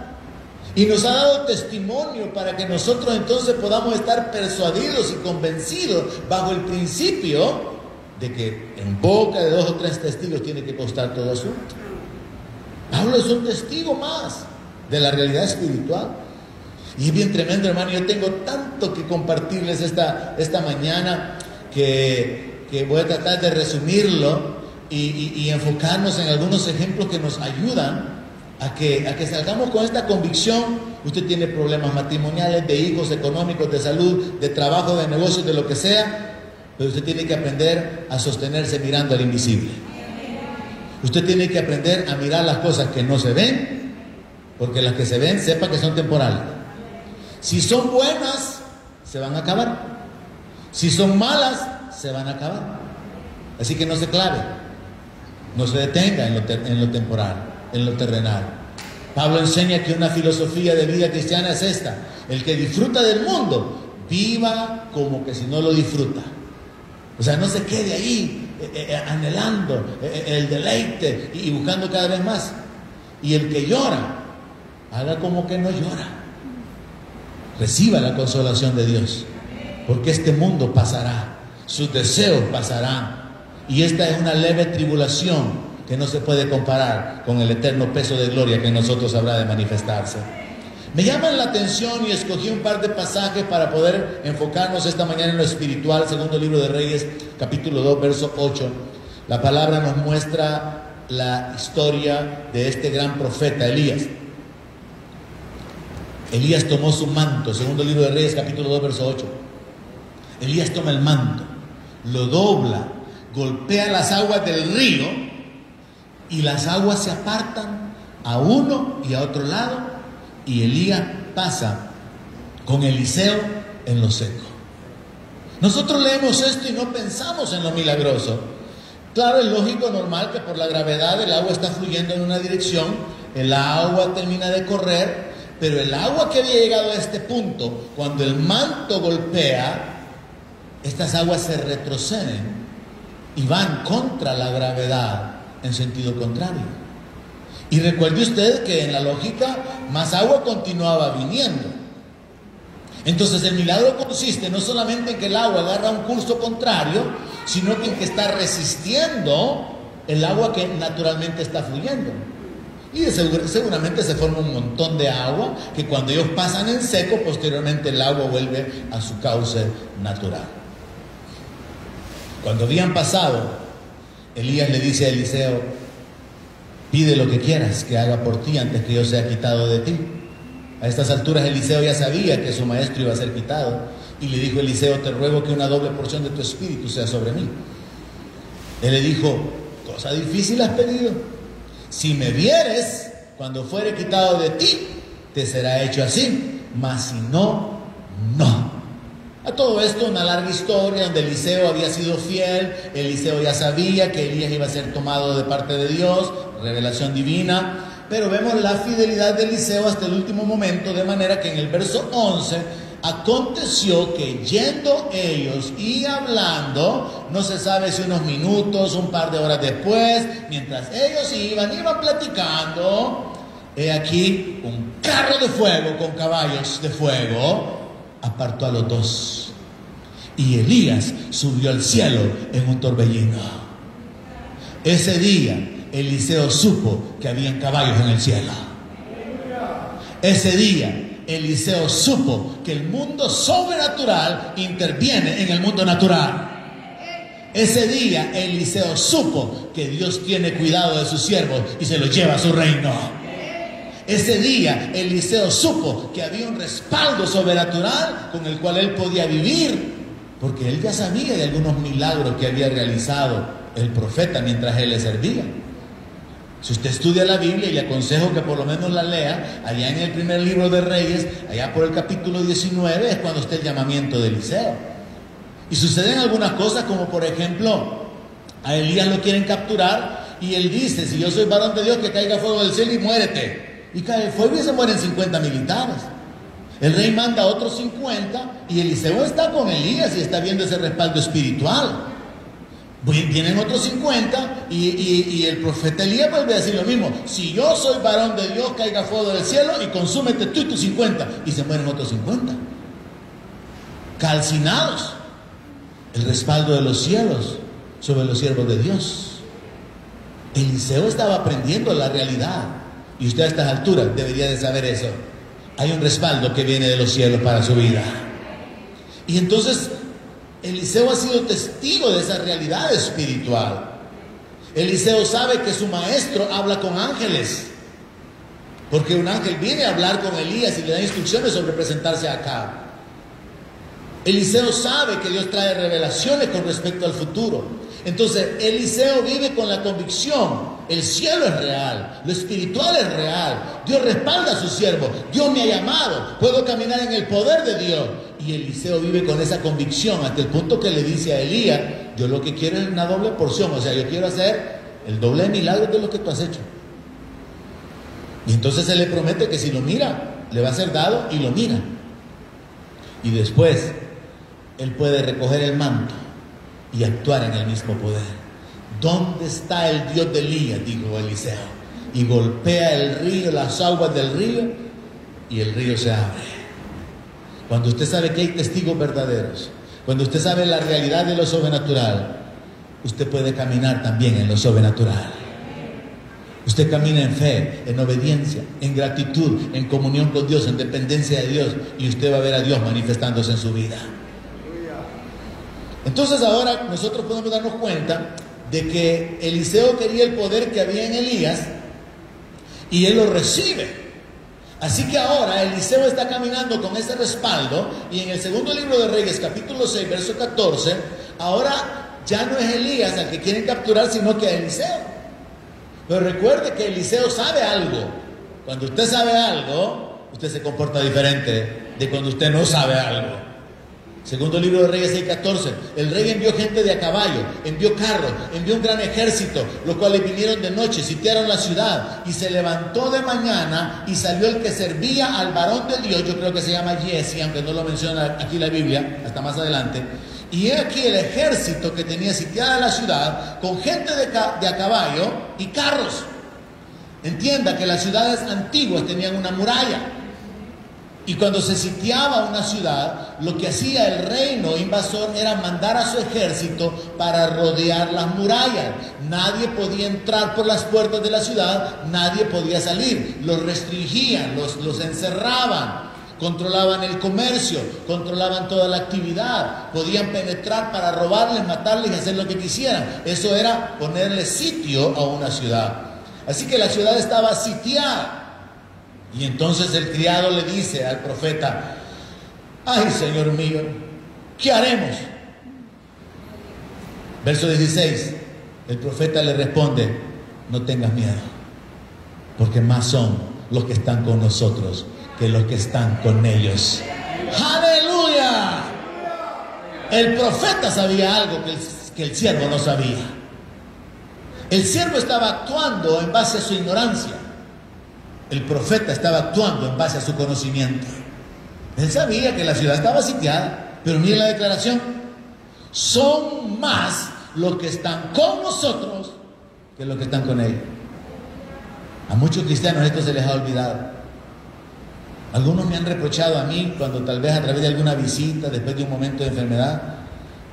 Y nos ha dado testimonio para que nosotros entonces podamos estar persuadidos y convencidos bajo el principio de que en boca de 2 o 3 testigos tiene que constar todo asunto. Pablo es un testigo más de la realidad espiritual. Y es bien tremendo, hermano. Yo tengo tanto que compartirles esta mañana que voy a tratar de resumirlo y enfocarnos en algunos ejemplos que nos ayudan a que salgamos con esta convicción. Usted tiene problemas matrimoniales, de hijos, económicos, de salud, de trabajo, de negocios, de lo que sea, pero usted tiene que aprender a sostenerse mirando al invisible. Usted tiene que aprender a mirar las cosas que no se ven, porque las que se ven, sepa que son temporales. Si son buenas, se van a acabar. Si son malas, se van a acabar. Así que no se clave, no se detenga en lo temporal, en lo terrenal. Pablo enseña que una filosofía de vida cristiana es esta: el que disfruta del mundo, viva como que si no lo disfruta. O sea, no se quede ahí anhelando el deleite y buscando cada vez más. Y el que llora, haga como que no llora. Reciba la consolación de Dios, porque este mundo pasará, sus deseos pasarán, y esta es una leve tribulación que no se puede comparar con el eterno peso de gloria que en nosotros habrá de manifestarse. Me llaman la atención y escogí un par de pasajes para poder enfocarnos esta mañana en lo espiritual. Segundo libro de Reyes, capítulo 2, verso 8. La palabra nos muestra la historia de este gran profeta, Elías. Elías tomó su manto, segundo libro de Reyes, capítulo 2, verso 8. Elías toma el manto, lo dobla, golpea las aguas del río y las aguas se apartan a uno y a otro lado, y Elías pasa con Eliseo en lo seco. Nosotros leemos esto y no pensamos en lo milagroso. Claro, es lógico, normal, que por la gravedad el agua está fluyendo en una dirección, el agua termina de correr, pero el agua que había llegado a este punto, cuando el manto golpea, estas aguas se retroceden y van contra la gravedad en sentido contrario. Y recuerde usted que en la lógica más agua continuaba viniendo. Entonces el milagro consiste no solamente en que el agua agarra un curso contrario, sino que en que está resistiendo el agua que naturalmente está fluyendo. Y seguramente se forma un montón de agua que cuando ellos pasan en seco, posteriormente el agua vuelve a su cauce natural. Cuando habían pasado, Elías le dice a Eliseo: pide lo que quieras que haga por ti antes que yo sea quitado de ti. A estas alturas Eliseo ya sabía que su maestro iba a ser quitado, y le dijo Eliseo: te ruego que una doble porción de tu espíritu sea sobre mí. Él le dijo: cosa difícil has pedido. Si me vieres cuando fuere quitado de ti, te será hecho así, mas si no, no. A todo esto, una larga historia donde Eliseo había sido fiel. Eliseo ya sabía que Elías iba a ser tomado de parte de Dios, revelación divina, pero vemos la fidelidad de Eliseo hasta el último momento, de manera que en el verso 11, aconteció que yendo ellos y hablando, no se sabe si unos minutos, un par de horas después, mientras ellos iban platicando, he aquí un carro de fuego con caballos de fuego apartó a los dos, y Elías subió al cielo en un torbellino. Ese día Eliseo supo que habían caballos en el cielo. Ese día Eliseo supo que el mundo sobrenatural interviene en el mundo natural. Ese día Eliseo supo que Dios tiene cuidado de sus siervos y se los lleva a su reino. Ese día Eliseo supo que había un respaldo sobrenatural con el cual él podía vivir, porque él ya sabía de algunos milagros que había realizado el profeta mientras él le servía. Si usted estudia la Biblia, y le aconsejo que por lo menos la lea, allá en el primer libro de Reyes, allá por el capítulo 19, es cuando está el llamamiento de Eliseo. Y suceden algunas cosas, como por ejemplo, a Elías lo quieren capturar y él dice: si yo soy varón de Dios, que caiga fuego del cielo y muérete. Y cae fuego y se mueren 50 militares. El rey manda a otros 50 y Eliseo está con Elías y está viendo ese respaldo espiritual. Vienen otros 50 y el profeta Elías vuelve a decir lo mismo. Si yo soy varón de Dios, caiga fuego del cielo y consúmete tú y tus 50. Y se mueren otros 50. Calcinados. El respaldo de los cielos sobre los siervos de Dios. Eliseo estaba aprendiendo la realidad. Y usted a estas alturas debería de saber eso. Hay un respaldo que viene de los cielos para su vida. Y entonces Eliseo ha sido testigo de esa realidad espiritual. Eliseo sabe que su maestro habla con ángeles, porque un ángel viene a hablar con Elías y le da instrucciones sobre presentarse acá. Eliseo sabe que Dios trae revelaciones con respecto al futuro. Entonces Eliseo vive con la convicción: el cielo es real, lo espiritual es real, Dios respalda a su siervo, Dios me ha llamado, puedo caminar en el poder de Dios. Y Eliseo vive con esa convicción hasta el punto que le dice a Elías: yo lo que quiero es una doble porción, o sea, yo quiero hacer el doble de milagros de lo que tú has hecho. Y entonces él le promete que si lo mira, le va a ser dado, y lo mira. Y después él puede recoger el manto y actuar en el mismo poder. ¿Dónde está el Dios de Elías?, dijo Eliseo. Y golpea el río, las aguas del río, y el río se abre. Cuando usted sabe que hay testigos verdaderos, cuando usted sabe la realidad de lo sobrenatural, usted puede caminar también en lo sobrenatural. Usted camina en fe, en obediencia, en gratitud, en comunión con Dios, en dependencia de Dios, y usted va a ver a Dios manifestándose en su vida. Entonces ahora nosotros podemos darnos cuenta de que Eliseo quería el poder que había en Elías y él lo recibe. Así que ahora Eliseo está caminando con ese respaldo, y en el segundo libro de Reyes, capítulo 6, verso 14, ahora ya no es Elías al que quieren capturar, sino que a Eliseo. Pero recuerde que Eliseo sabe algo. Cuando usted sabe algo, usted se comporta diferente de cuando usted no sabe algo. Segundo libro de Reyes 6:14. El rey envió gente de a caballo, envió carros, envió un gran ejército, los cuales vinieron de noche, sitiaron la ciudad, y se levantó de mañana y salió el que servía al varón de Dios, yo creo que se llama Jesse, aunque no lo menciona aquí la Biblia, hasta más adelante. Y he aquí el ejército que tenía sitiada la ciudad, con gente de a caballo y carros. Entienda que las ciudades antiguas tenían una muralla. Y cuando se sitiaba una ciudad, lo que hacía el reino invasor era mandar a su ejército para rodear las murallas. Nadie podía entrar por las puertas de la ciudad, nadie podía salir. Los restringían, los encerraban, controlaban el comercio, controlaban toda la actividad. Podían penetrar para robarles, matarles y hacer lo que quisieran. Eso era ponerle sitio a una ciudad. Así que la ciudad estaba sitiada. Y entonces el criado le dice al profeta: ay, Señor mío, ¿qué haremos? Verso 16, el profeta le responde: no tengas miedo, porque más son los que están con nosotros que los que están con ellos. ¡Aleluya! El profeta sabía algo que el siervo no sabía. El siervo estaba actuando en base a su ignorancia. El profeta estaba actuando en base a su conocimiento. Él sabía que la ciudad estaba sitiada, pero miren la declaración: son más los que están con nosotros que los que están con ellos. A muchos cristianos esto se les ha olvidado. Algunos me han reprochado a mí cuando tal vez a través de alguna visita, después de un momento de enfermedad: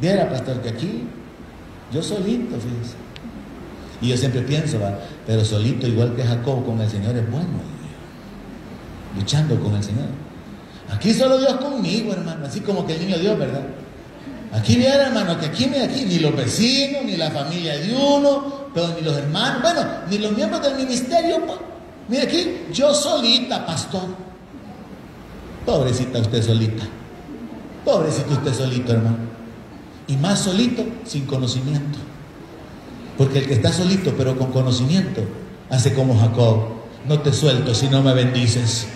viera, pastor, que aquí yo solito, fíjense. Y yo siempre pienso, pero solito, igual que Jacob con el Señor, es bueno, luchando con el Señor. Aquí solo Dios conmigo, hermano, así como que el niño Dios, ¿verdad? Aquí viera, hermano, que aquí ni los vecinos, ni la familia de uno, pero ni los hermanos, bueno, ni los miembros del ministerio. Mire aquí, yo solita, pastor. Pobrecita usted solita. Pobrecito usted solito, hermano. Y más solito, sin conocimiento. Porque el que está solito pero con conocimiento hace como Jacob: no te suelto si no me bendices.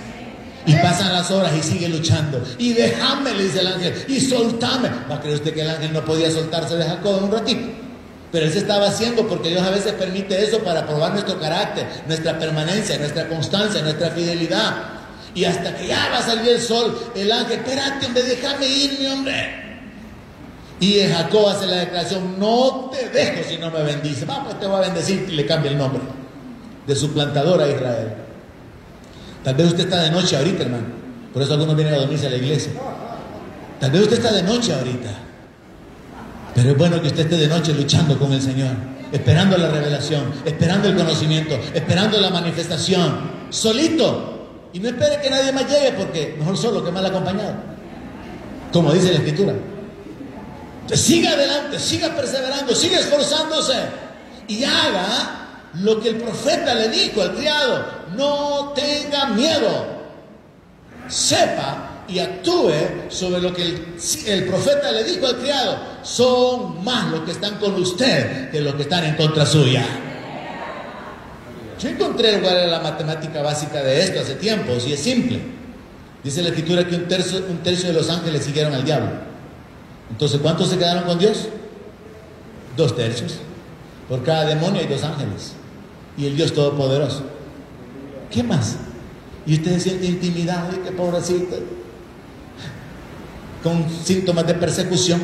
Y pasan las horas y sigue luchando. Y déjame, le dice el ángel, y soltame. ¿Va a creer usted que el ángel no podía soltarse de Jacob en un ratito? Pero él se estaba haciendo, porque Dios a veces permite eso para probar nuestro carácter, nuestra permanencia, nuestra constancia, nuestra fidelidad. Y hasta que ya va a salir el sol, el ángel: espérate, hombre, déjame irme, hombre. Y Jacob hace la declaración: no te dejo si no me bendice. Pues te voy a bendecir, y le cambia el nombre de su plantador a Israel. Tal vez usted está de noche ahorita, hermano. Por eso algunos vienen a dormirse a la iglesia. Tal vez usted está de noche ahorita. Pero es bueno que usted esté de noche luchando con el Señor, esperando la revelación, esperando el conocimiento, esperando la manifestación, solito. Y no espere que nadie más llegue, porque mejor solo que mal acompañado, como dice la Escritura. Entonces, siga adelante, siga perseverando, siga esforzándose y haga lo que el profeta le dijo al criado: no tenga miedo, sepa y actúe sobre lo que el profeta le dijo al criado. Son más los que están con usted que los que están en contra suya. Yo encontré cuál era la matemática básica de esto hace tiempo, y es simple. Dice la Escritura que un tercio de los ángeles siguieron al diablo. Entonces, ¿cuántos se quedaron con Dios? 2 tercios. Por cada demonio hay 2 ángeles. Y el Dios Todopoderoso. ¿Qué más? Y usted se siente intimidado, y qué pobrecito, con síntomas de persecución.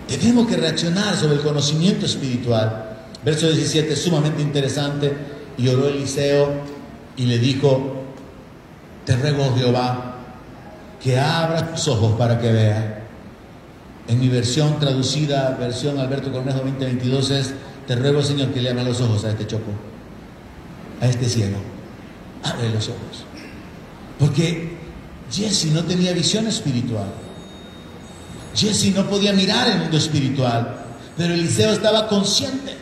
Tenemos que reaccionar sobre el conocimiento espiritual. Verso 17, sumamente interesante. Y oró Eliseo y le dijo: te ruego, Jehová, que abra tus ojos para que vea. En mi versión traducida, versión Alberto Cornejo 2022, es: te ruego, Señor, que le abra los ojos a este choco, a este ciego. Abre los ojos. Porque Jesse no tenía visión espiritual. Jesse no podía mirar el mundo espiritual, pero Eliseo estaba consciente.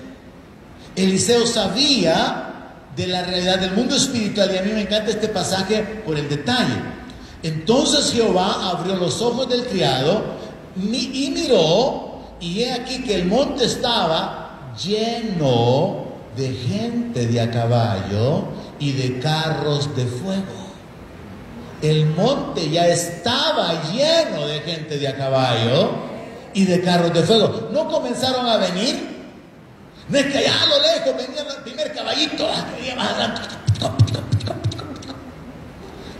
Eliseo sabía de la realidad del mundo espiritual, y a mí me encanta este pasaje por el detalle. Entonces Jehová abrió los ojos del criado y miró, y he aquí que el monte estaba lleno de gente de a caballo y de carros de fuego. El monte ya estaba lleno de gente de a caballo y de carros de fuego. No comenzaron a venir. No es que allá a lo lejos venía el primer caballito, venía más adelante.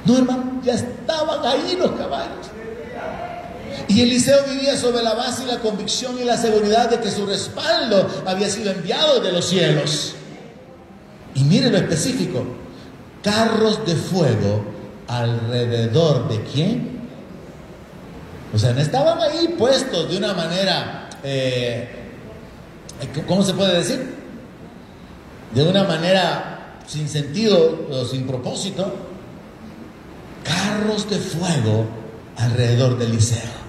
No, hermano, ya estaban ahí los caballos. Y Eliseo vivía sobre la base y la convicción y la seguridad de que su respaldo había sido enviado de los cielos. Y mire lo específico: carros de fuego alrededor de quién. O sea, no estaban ahí puestos de una manera, ¿cómo se puede decir? De una manera sin sentido o sin propósito. Carros de fuego alrededor de Eliseo.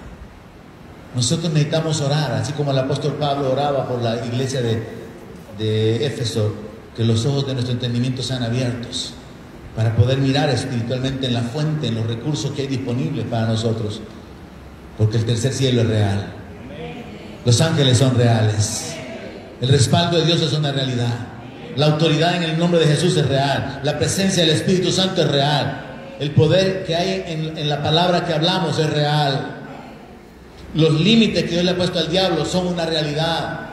Nosotros necesitamos orar, así como el apóstol Pablo oraba por la iglesia de Éfeso, que los ojos de nuestro entendimiento sean abiertos para poder mirar espiritualmente en la fuente, en los recursos que hay disponibles para nosotros. Porque el tercer cielo es real. Los ángeles son reales. El respaldo de Dios es una realidad. La autoridad en el nombre de Jesús es real. La presencia del Espíritu Santo es real. El poder que hay en la palabra que hablamos es real. Los límites que Dios le ha puesto al diablo son una realidad.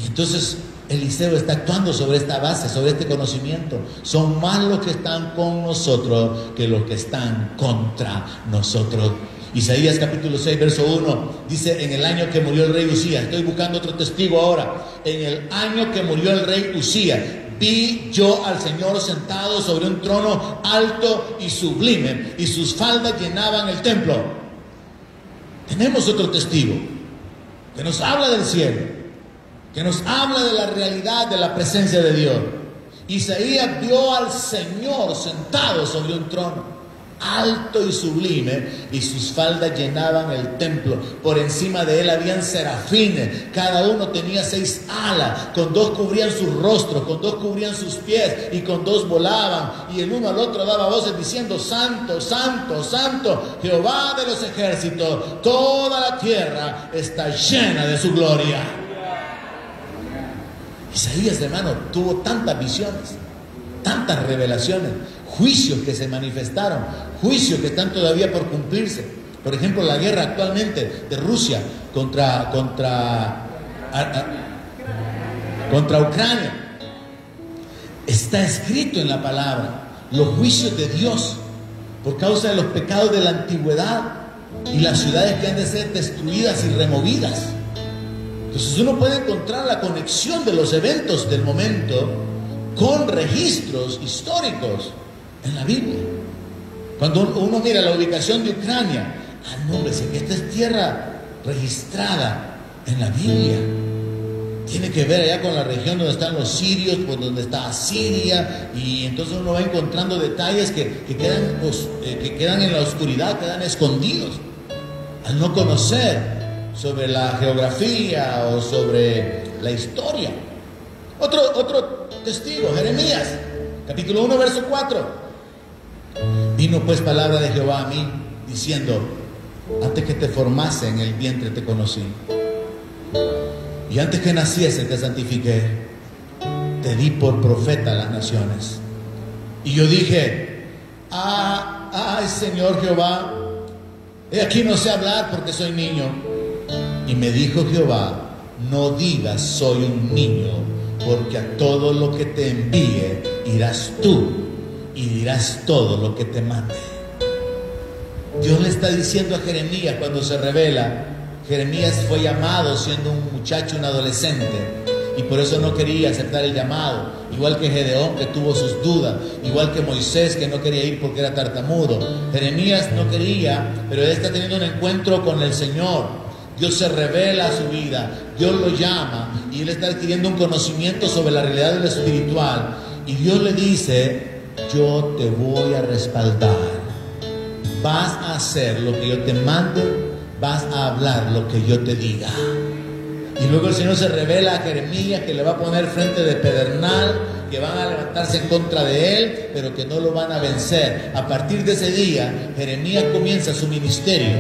Y entonces Eliseo está actuando sobre esta base, sobre este conocimiento. Son más los que están con nosotros que los que están contra nosotros. Isaías capítulo 6, verso 1 dice: en el año que murió el rey Usías. Estoy buscando otro testigo ahora. En el año que murió el rey Usías, vi yo al Señor sentado sobre un trono alto y sublime, y sus faldas llenaban el templo. Tenemos otro testigo que nos habla del cielo, que nos habla de la realidad de la presencia de Dios. Isaías vio al Señor sentado sobre un trono alto y sublime, y sus faldas llenaban el templo. Por encima de él habían serafines, cada uno tenía 6 alas, con 2 cubrían sus rostros, con 2 cubrían sus pies, y con 2 volaban, y el uno al otro daba voces diciendo: santo, santo, santo, Jehová de los ejércitos, toda la tierra está llena de su gloria. Isaías, hermano, tuvo tantas visiones, tantas revelaciones, juicios que se manifestaron, juicios que están todavía por cumplirse. Por ejemplo, la guerra actualmente de Rusia contra Ucrania. Está escrito en la palabra los juicios de Dios por causa de los pecados de la antigüedad. y las ciudades que han de ser destruidas y removidas. Entonces uno puede encontrar la conexión de los eventos del momento con registros históricos en la Biblia. Cuando uno mira la ubicación de Ucrania, no, hombre, que esta es tierra registrada en la Biblia. Tiene que ver allá con la región donde están los sirios, pues donde está Asiria, y entonces uno va encontrando detalles que quedan en la oscuridad, quedan escondidos al no conocer sobre la geografía o sobre la historia. Otro testigo, Jeremías, capítulo 1, verso 4. Vino pues palabra de Jehová a mí, diciendo: antes que te formase en el vientre te conocí, y antes que naciese te santifiqué, te di por profeta a las naciones. Y yo dije: ay Señor Jehová, he aquí no sé hablar porque soy niño. Y me dijo Jehová: no digas soy un niño, porque a todo lo que te envíe irás tú y dirás todo lo que te mande. Dios le está diciendo a Jeremías cuando se revela. Jeremías fue llamado siendo un muchacho, un adolescente, y por eso no quería aceptar el llamado, igual que Gedeón, que tuvo sus dudas, igual que Moisés, que no quería ir porque era tartamudo. Jeremías no quería, pero él está teniendo un encuentro con el Señor. Dios se revela a su vida, Dios lo llama, y él está adquiriendo un conocimiento sobre la realidad de lo espiritual, y Dios le dice: yo te voy a respaldar, vas a hacer lo que yo te mande, vas a hablar lo que yo te diga. Y luego el Señor se revela a Jeremías que le va a poner frente de pedernal, que van a levantarse en contra de él, pero que no lo van a vencer. A partir de ese día, Jeremías comienza su ministerio,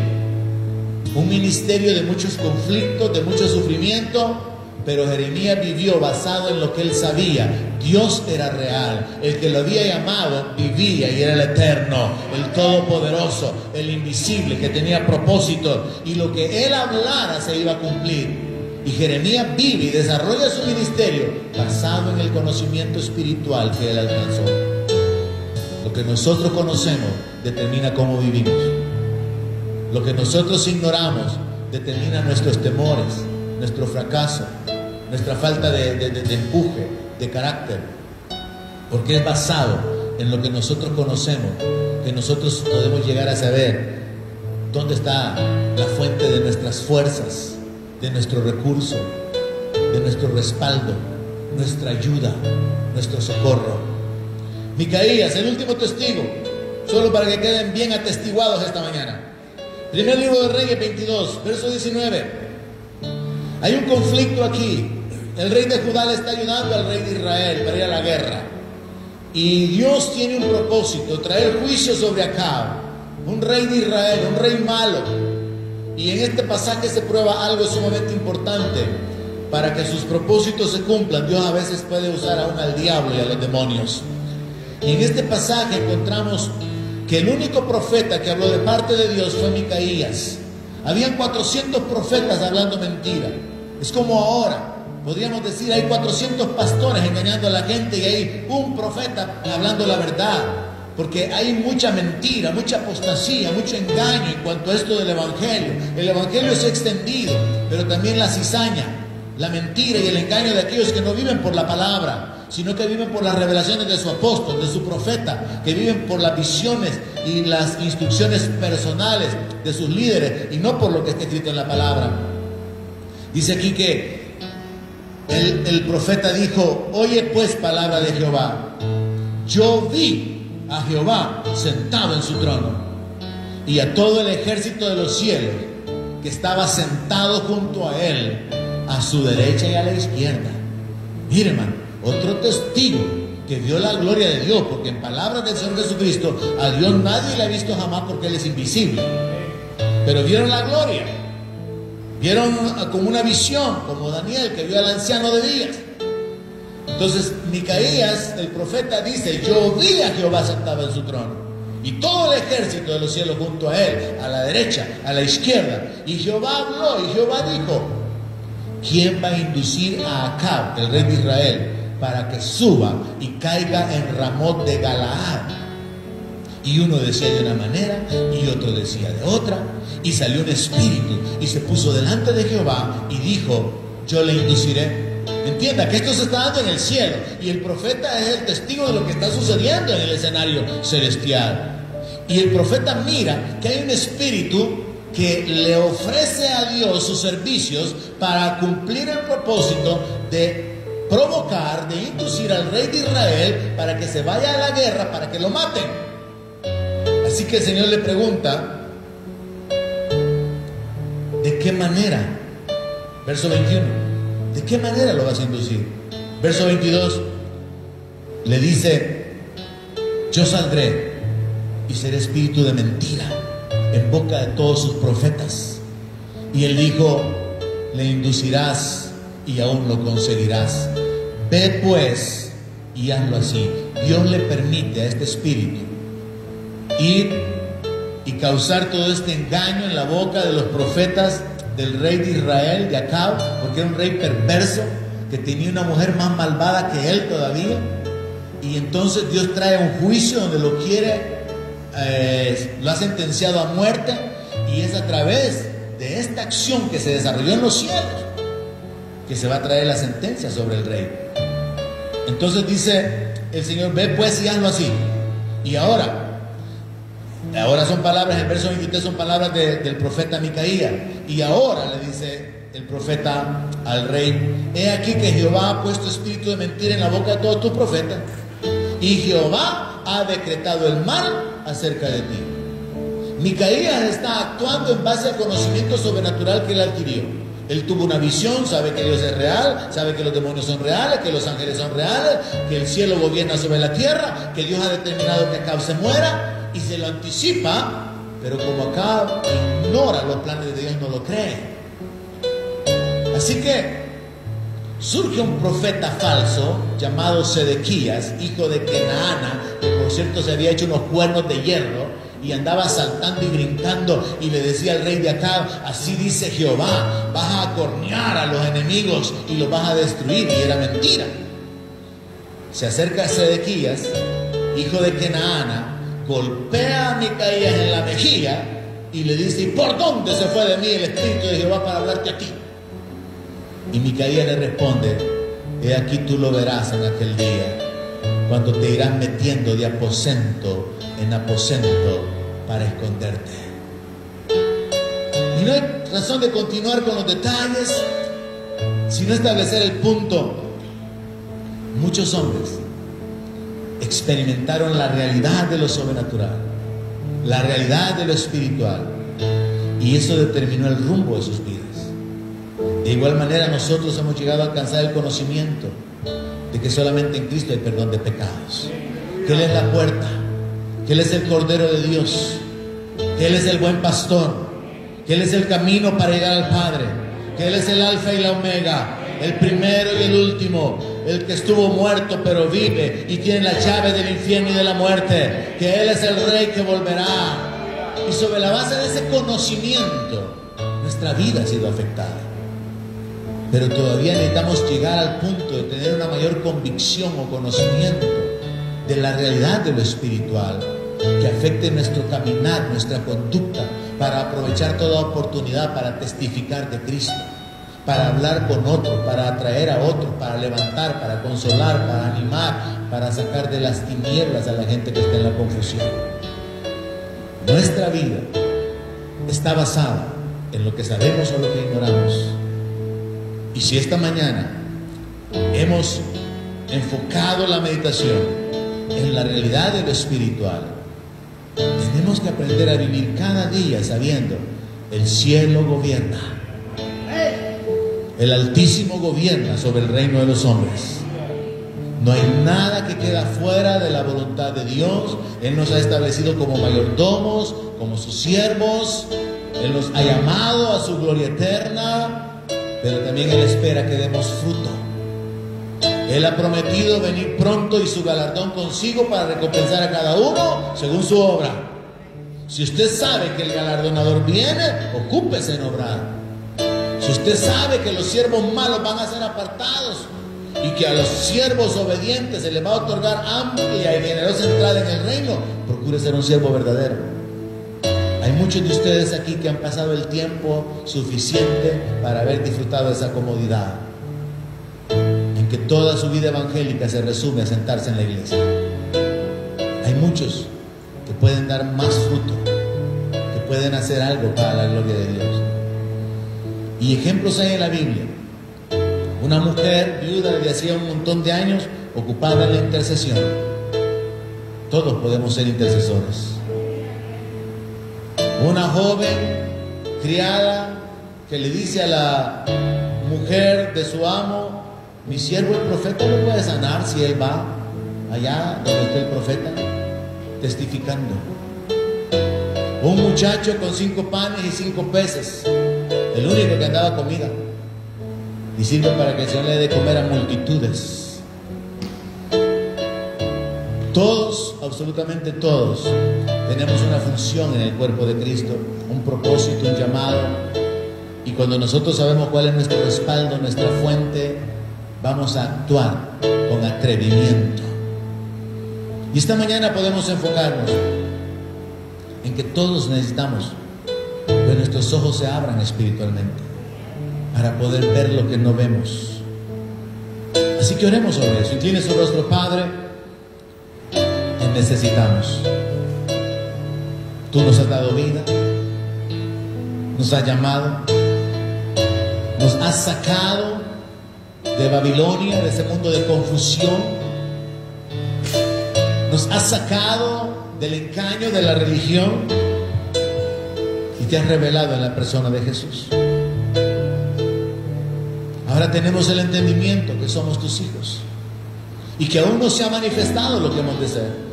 un ministerio de muchos conflictos, de mucho sufrimiento, pero Jeremías vivió basado en lo que él sabía. Dios era real, el que lo había llamado vivía y era el eterno, el todopoderoso, el invisible, que tenía propósito, y lo que él hablara se iba a cumplir. Y Jeremías vive y desarrolla su ministerio basado en el conocimiento espiritual que él alcanzó. Lo que nosotros conocemos determina cómo vivimos. Lo que nosotros ignoramos determina nuestros temores, nuestro fracaso, nuestra falta de empuje, de carácter, porque es basado en lo que nosotros conocemos, que nosotros podemos llegar a saber dónde está la fuente de nuestras fuerzas, de nuestro recurso, de nuestro respaldo, nuestra ayuda, nuestro socorro. Micaías, el último testigo, solo para que queden bien atestiguados esta mañana. Primer libro de Reyes 22, verso 19. Hay un conflicto aquí. El rey de Judá le está ayudando al rey de Israel para ir a la guerra. Y Dios tiene un propósito: traer juicio sobre Acab, un rey de Israel, un rey malo. Y en este pasaje se prueba algo sumamente importante. Para que sus propósitos se cumplan, Dios a veces puede usar aún al diablo y a los demonios. Y en este pasaje encontramos que el único profeta que habló de parte de Dios fue Micaías. Habían 400 profetas hablando mentira. Es como ahora. Podríamos decir, hay 400 pastores engañando a la gente y hay un profeta hablando la verdad. Porque hay mucha mentira, mucha apostasía, mucho engaño en cuanto a esto del Evangelio. El Evangelio se ha extendido, pero también la cizaña, la mentira y el engaño de aquellos que no viven por la palabra, sino que viven por las revelaciones de su apóstol, de su profeta, que viven por las visiones y las instrucciones personales de sus líderes y no por lo que está escrito en la palabra. Dice aquí que el profeta dijo: oye pues palabra de Jehová, yo vi a Jehová sentado en su trono y a todo el ejército de los cielos que estaba sentado junto a él, a su derecha y a la izquierda. Mire, hermano, otro testigo que vio la gloria de Dios, porque en palabras del Señor Jesucristo, a Dios nadie le ha visto jamás porque Él es invisible, pero vieron la gloria, vieron como una visión, como Daniel que vio al anciano de días. Entonces Micaías, el profeta, dice: yo vi a Jehová sentado en su trono y todo el ejército de los cielos junto a él, a la derecha, a la izquierda. Y Jehová habló y Jehová dijo: ¿quién va a inducir a Acab, el rey de Israel, para que suba y caiga en Ramot de Galaad? Y uno decía de una manera y otro decía de otra. Y salió un espíritu y se puso delante de Jehová y dijo: yo le induciré. Entienda que esto se está dando en el cielo y el profeta es el testigo de lo que está sucediendo en el escenario celestial. Y el profeta mira que hay un espíritu que le ofrece a Dios sus servicios para cumplir el propósito de provocar, de inducir al rey de Israel para que se vaya a la guerra, para que lo maten. Así que el Señor le pregunta: ¿de qué manera? Verso 21. ¿De qué manera lo vas a inducir? Verso 22. Le dice: yo saldré y seré espíritu de mentira en boca de todos sus profetas. Y él dijo: le inducirás y aún lo conseguirás. Ve pues y hazlo así. Dios le permite a este espíritu ir y causar todo este engaño en la boca de los profetas del rey de Israel, de Acab, porque era un rey perverso que tenía una mujer más malvada que él todavía. Y entonces Dios trae un juicio donde lo quiere, lo ha sentenciado a muerte, y es a través de esta acción que se desarrolló en los cielos que se va a traer la sentencia sobre el rey. Entonces dice el Señor: ve pues y hazlo así. Y ahora son palabras, el verso 23 son palabras del profeta Micaías. Y ahora le dice el profeta al rey: he aquí que Jehová ha puesto espíritu de mentira en la boca de todos tus profetas, y Jehová ha decretado el mal acerca de ti. Micaías está actuando en base al conocimiento sobrenatural que él adquirió. Él tuvo una visión, sabe que Dios es real, sabe que los demonios son reales, que los ángeles son reales, que el cielo gobierna sobre la tierra, que Dios ha determinado que Acab se muera, y se lo anticipa. Pero como Acab ignora los planes de Dios, no lo cree. Así que surge un profeta falso llamado Sedequías, hijo de Kenaana, que por cierto se había hecho unos cuernos de hierro y andaba saltando y brincando, y le decía al rey de Acab: así dice Jehová, vas a acornear a los enemigos y los vas a destruir. Y era mentira. Se acerca a Sedequías, hijo de Kenaana, golpea a Micaías en la mejilla y le dice: ¿y por dónde se fue de mí el espíritu de Jehová para hablarte a ti? Y Micaías le responde: he aquí tú lo verás en aquel día, cuando te irás metiendo de aposento en aposento para esconderte. Y no hay razón de continuar con los detalles, sino establecer el punto. Muchos hombres experimentaron la realidad de lo sobrenatural, la realidad de lo espiritual, y eso determinó el rumbo de sus vidas. De igual manera nosotros hemos llegado a alcanzar el conocimiento de que solamente en Cristo hay perdón de pecados, que Él es la puerta, que Él es el Cordero de Dios, que Él es el buen pastor, que Él es el camino para llegar al Padre, que Él es el alfa y la omega, el primero y el último, el que estuvo muerto pero vive y tiene la llave del infierno y de la muerte, que Él es el Rey que volverá. Y sobre la base de ese conocimiento, nuestra vida ha sido afectada. Pero todavía necesitamos llegar al punto de tener una mayor convicción o conocimiento de la realidad de lo espiritual, que afecte nuestro caminar, nuestra conducta, para aprovechar toda oportunidad para testificar de Cristo, para hablar con otros, para atraer a otros, para levantar, para consolar, para animar, para sacar de las tinieblas a la gente que está en la confusión. Nuestra vida está basada en lo que sabemos o lo que ignoramos. Y si esta mañana hemos enfocado la meditación en la realidad de lo espiritual, tenemos que aprender a vivir cada día sabiendo: el cielo gobierna, el Altísimo gobierna sobre el reino de los hombres. No hay nada que queda fuera de la voluntad de Dios. Él nos ha establecido como mayordomos, como sus siervos. Él nos ha llamado a su gloria eterna, pero también Él espera que demos fruto. Él ha prometido venir pronto y su galardón consigo para recompensar a cada uno según su obra. Si usted sabe que el galardonador viene, ocúpese en obrar. Si usted sabe que los siervos malos van a ser apartados y que a los siervos obedientes se les va a otorgar amplia y generosa entrada en el reino, procure ser un siervo verdadero. Hay muchos de ustedes aquí que han pasado el tiempo suficiente para haber disfrutado de esa comodidad, en que toda su vida evangélica se resume a sentarse en la iglesia. Hay muchos que pueden dar más fruto, que pueden hacer algo para la gloria de Dios. Y ejemplos hay en la Biblia. Una mujer viuda de hacía un montón de años ocupada en la intercesión. Todos podemos ser intercesores. Una joven criada que le dice a la mujer de su amo: mi siervo el profeta lo puede sanar si él va allá donde está el profeta, testificando. Un muchacho con 5 panes y 5 peces, el único que andaba comida, y sirve para que el Señor le dé de comer a multitudes. Todos, absolutamente todos, tenemos una función en el cuerpo de Cristo, un propósito, un llamado. Y cuando nosotros sabemos cuál es nuestro respaldo, nuestra fuente, vamos a actuar con atrevimiento. Y esta mañana podemos enfocarnos en que todos necesitamos que nuestros ojos se abran espiritualmente para poder ver lo que no vemos. Así que oremos sobre eso. Incline su rostro, Padre. Te necesitamos. Tú nos has dado vida, nos has llamado, nos has sacado de Babilonia, de ese mundo de confusión, nos has sacado del engaño de la religión y te has revelado en la persona de Jesús. Ahora tenemos el entendimiento que somos tus hijos y que aún no se ha manifestado lo que hemos de ser.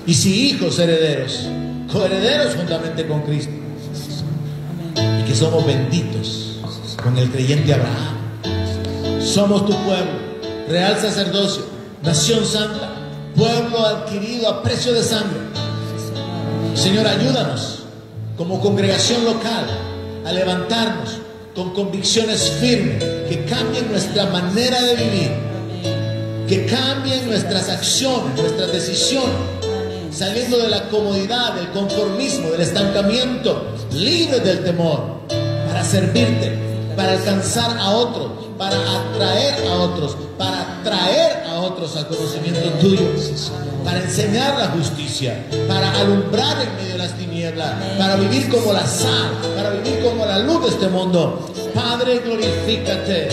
Y si hijos, herederos, coherederos juntamente con Cristo, y que somos benditos con el creyente Abraham. Somos tu pueblo, real sacerdocio, nación santa, pueblo adquirido a precio de sangre. Señor, ayúdanos como congregación local a levantarnos con convicciones firmes que cambien nuestra manera de vivir, que cambien nuestras acciones, nuestras decisiones, saliendo de la comodidad, del conformismo, del estancamiento, libres del temor, para servirte, para alcanzar a otros, para atraer a otros, para traer a otros al conocimiento tuyo, para enseñar la justicia, para alumbrar en medio de las tinieblas, para vivir como la sal, para vivir como la luz de este mundo. Padre, glorifícate,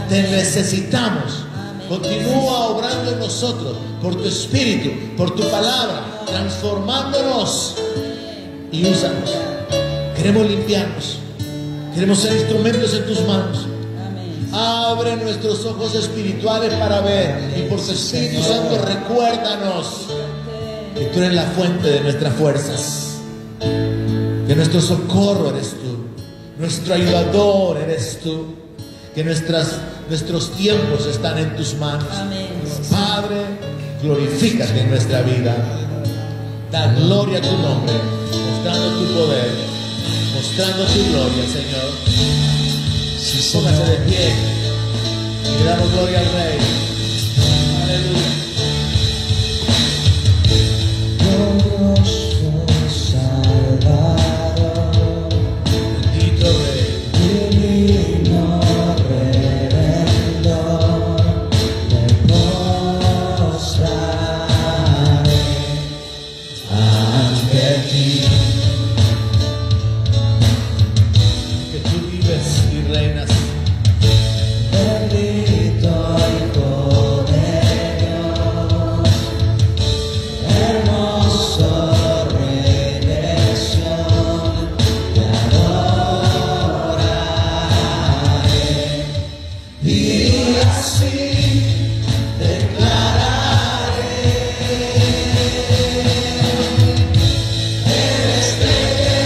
te necesitamos. Continúa obrando en nosotros por tu espíritu, por tu palabra, transformándonos y úsanos. Queremos limpiarnos, queremos ser instrumentos en tus manos. Abre nuestros ojos espirituales para ver, y por tu Espíritu Santo recuérdanos que tú eres la fuente de nuestras fuerzas, que nuestro socorro eres tú, nuestro ayudador eres tú, que nuestros tiempos están en tus manos. Padre, glorifícate en nuestra vida, da gloria a tu nombre, mostrando tu poder, mostrando tu gloria, Señor. Póngase de pie y le damos gloria al Rey. Aleluya. Glorioso Salvador, bendito Rey, divino Redentor, me postraré ante ti. Que tú vives y reinas. Bendito Hijo de Dios, hermoso redención, te adoraré. Y así declararé: eres de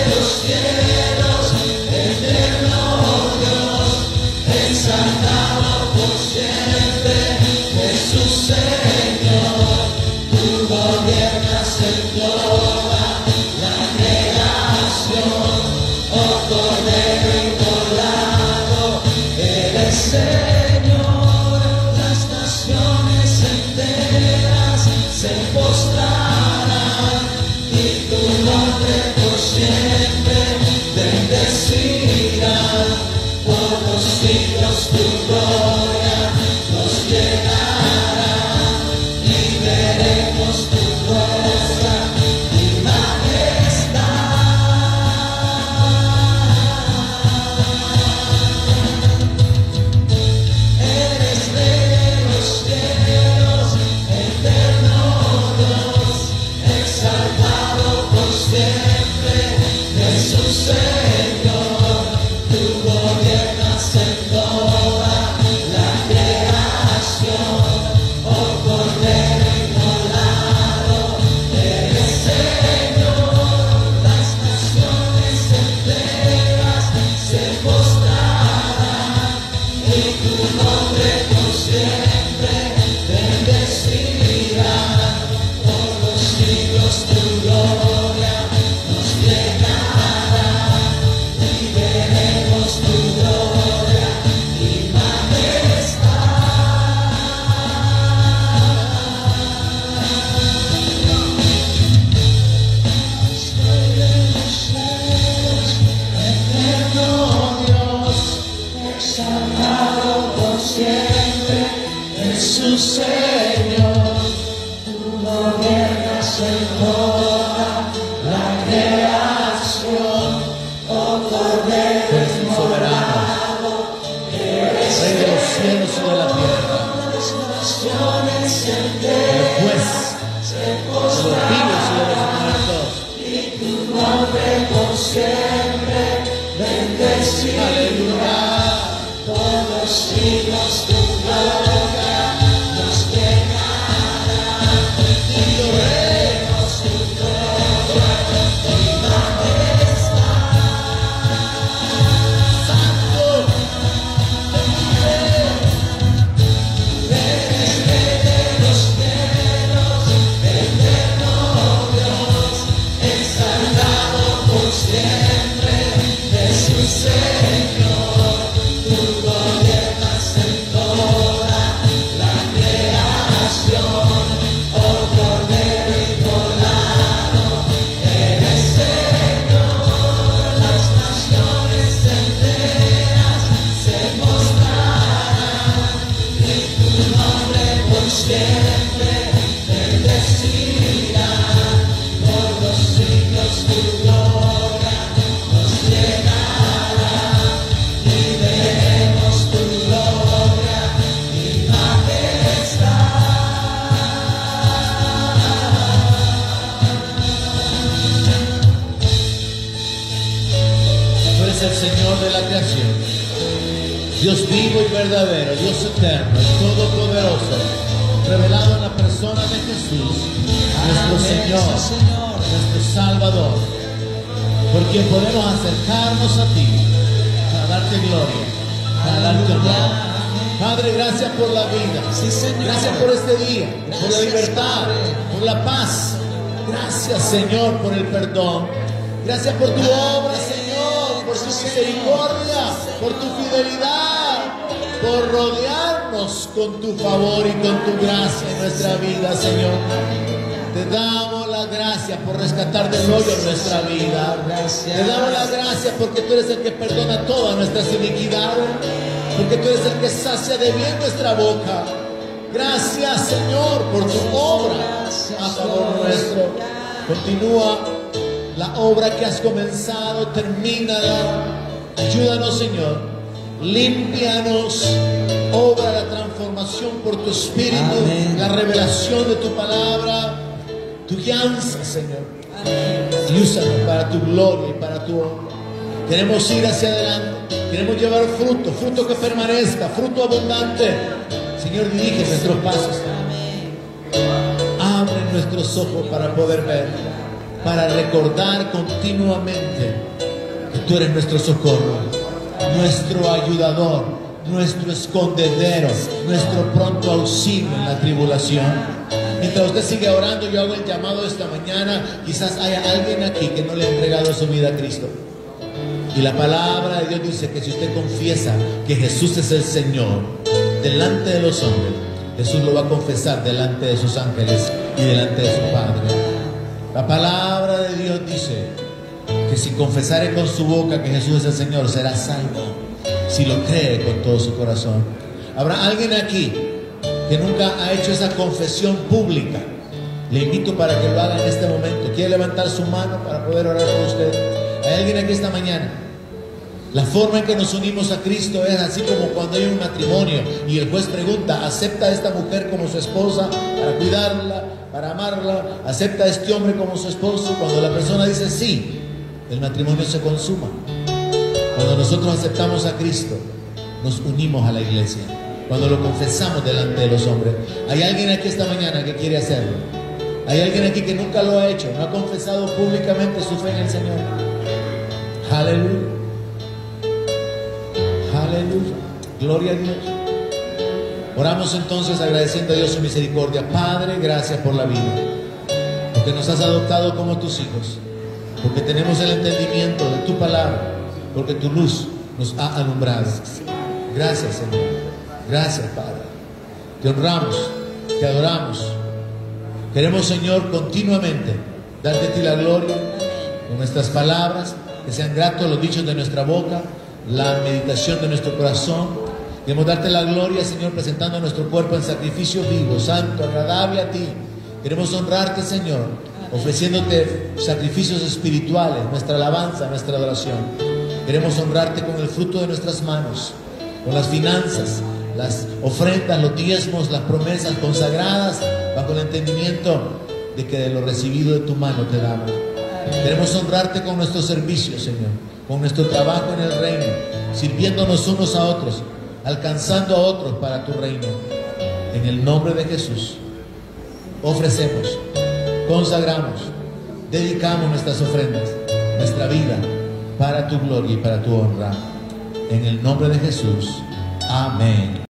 los cielos, eterno Dios, exaltado por siempre, Jesús Señor. Tú gobiernas en toda la creación, oh Cordero inmolado, eres Señor hasta creación, oh Cordero. Tú eres el soberano, Rey de los cielos y de la tierra, el juez de los vivos y de los muertos. Y tu nombre por siempre bendecirá. Aleluya. Por los siglos tu gloria nos llenará. Y loremos tu gloria y majestad. Santo, Eres Rey de los cielos, eterno Dios, exaltado por siempre, Jesús Señor. Tú gobiernas en toda la creación, oh Cordero Inmolado, eres Señor. Las naciones enteras se mostrarán y tu nombre por siempre bendecirá. Por los siglos tu gloria nos llenará y veremos tu gloria y majestad. tú eres el Señor de la creación, Dios vivo y verdadero, Dios eterno, el todopoderoso, revelado en la persona de Jesús, nuestro Señor, nuestro Salvador, por quien podemos acercarnos a ti, a darte gloria, a darte honor. Padre, gracias por la vida, Sí, Señor. gracias por este día, por la Gracias, libertad, Padre. por la paz. Gracias, Señor, por el perdón. Gracias por tu obra, Señor, por tu misericordia, por tu fidelidad, por rodearnos con tu favor y con tu gracia en nuestra vida, Señor. Te damos la gracia por rescatar del hoyo nuestra vida. Te damos la gracia porque tú eres el que perdona todas nuestras iniquidades, porque tú eres el que sacia de bien nuestra boca. Gracias, Señor, por tu obra a favor nuestro. Continúa la obra que has comenzado, termínala. Ayúdanos, Señor. Límpianos. Obra la transformación por tu Espíritu, Amén. la revelación de tu palabra, tu guianza, Señor. Y úsanos para tu gloria y para tu honra. Queremos ir hacia adelante. Queremos llevar fruto, fruto que permanezca, fruto abundante. Señor, dirige nuestros pasos. Abre nuestros ojos para poder ver, para recordar continuamente que tú eres nuestro socorro, nuestro ayudador, nuestro escondedero, nuestro pronto auxilio en la tribulación. Mientras usted sigue orando, yo hago el llamado esta mañana. Quizás haya alguien aquí que no le ha entregado su vida a Cristo. Y la palabra de Dios dice que si usted confiesa que Jesús es el Señor delante de los hombres, Jesús lo va a confesar delante de sus ángeles y delante de su Padre. La palabra de Dios dice que si confesare con su boca que Jesús es el Señor, será salvo, si lo cree con todo su corazón. ¿Habrá alguien aquí que nunca ha hecho esa confesión pública? Le invito para que lo haga en este momento. ¿Quiere levantar su mano para poder orar por usted? ¿Hay alguien aquí esta mañana? La forma en que nos unimos a Cristo es así como cuando hay un matrimonio y el juez pregunta: ¿acepta a esta mujer como su esposa para cuidarla, para amarla? ¿Acepta a este hombre como su esposo? Cuando la persona dice sí, el matrimonio se consuma. Cuando nosotros aceptamos a Cristo, nos unimos a la iglesia. Cuando lo confesamos delante de los hombres. ¿Hay alguien aquí esta mañana que quiere hacerlo? ¿Hay alguien aquí que nunca lo ha hecho? ¿No ha confesado públicamente su fe en el Señor? Aleluya. Aleluya. Gloria a Dios. Oramos entonces agradeciendo a Dios su misericordia. Padre, gracias por la vida, porque nos has adoptado como tus hijos, porque tenemos el entendimiento de tu palabra, porque tu luz nos ha alumbrado. Gracias, Señor. Gracias, Padre. Te honramos, te adoramos. Queremos, Señor, continuamente darte a ti la gloria con nuestras palabras, que sean gratos los dichos de nuestra boca, la meditación de nuestro corazón. Queremos darte la gloria, Señor, presentando nuestro cuerpo en sacrificio vivo, santo, agradable a ti. Queremos honrarte, Señor, ofreciéndote sacrificios espirituales, nuestra alabanza, nuestra adoración. Queremos honrarte con el fruto de nuestras manos, con las finanzas, las ofrendas, los diezmos, las promesas consagradas bajo el entendimiento de que de lo recibido de tu mano te damos. Queremos honrarte con nuestro servicio, Señor, con nuestro trabajo en el reino, sirviéndonos unos a otros, alcanzando a otros para tu reino. En el nombre de Jesús, ofrecemos, consagramos, dedicamos nuestras ofrendas, nuestra vida, para tu gloria y para tu honra. En el nombre de Jesús. Amén.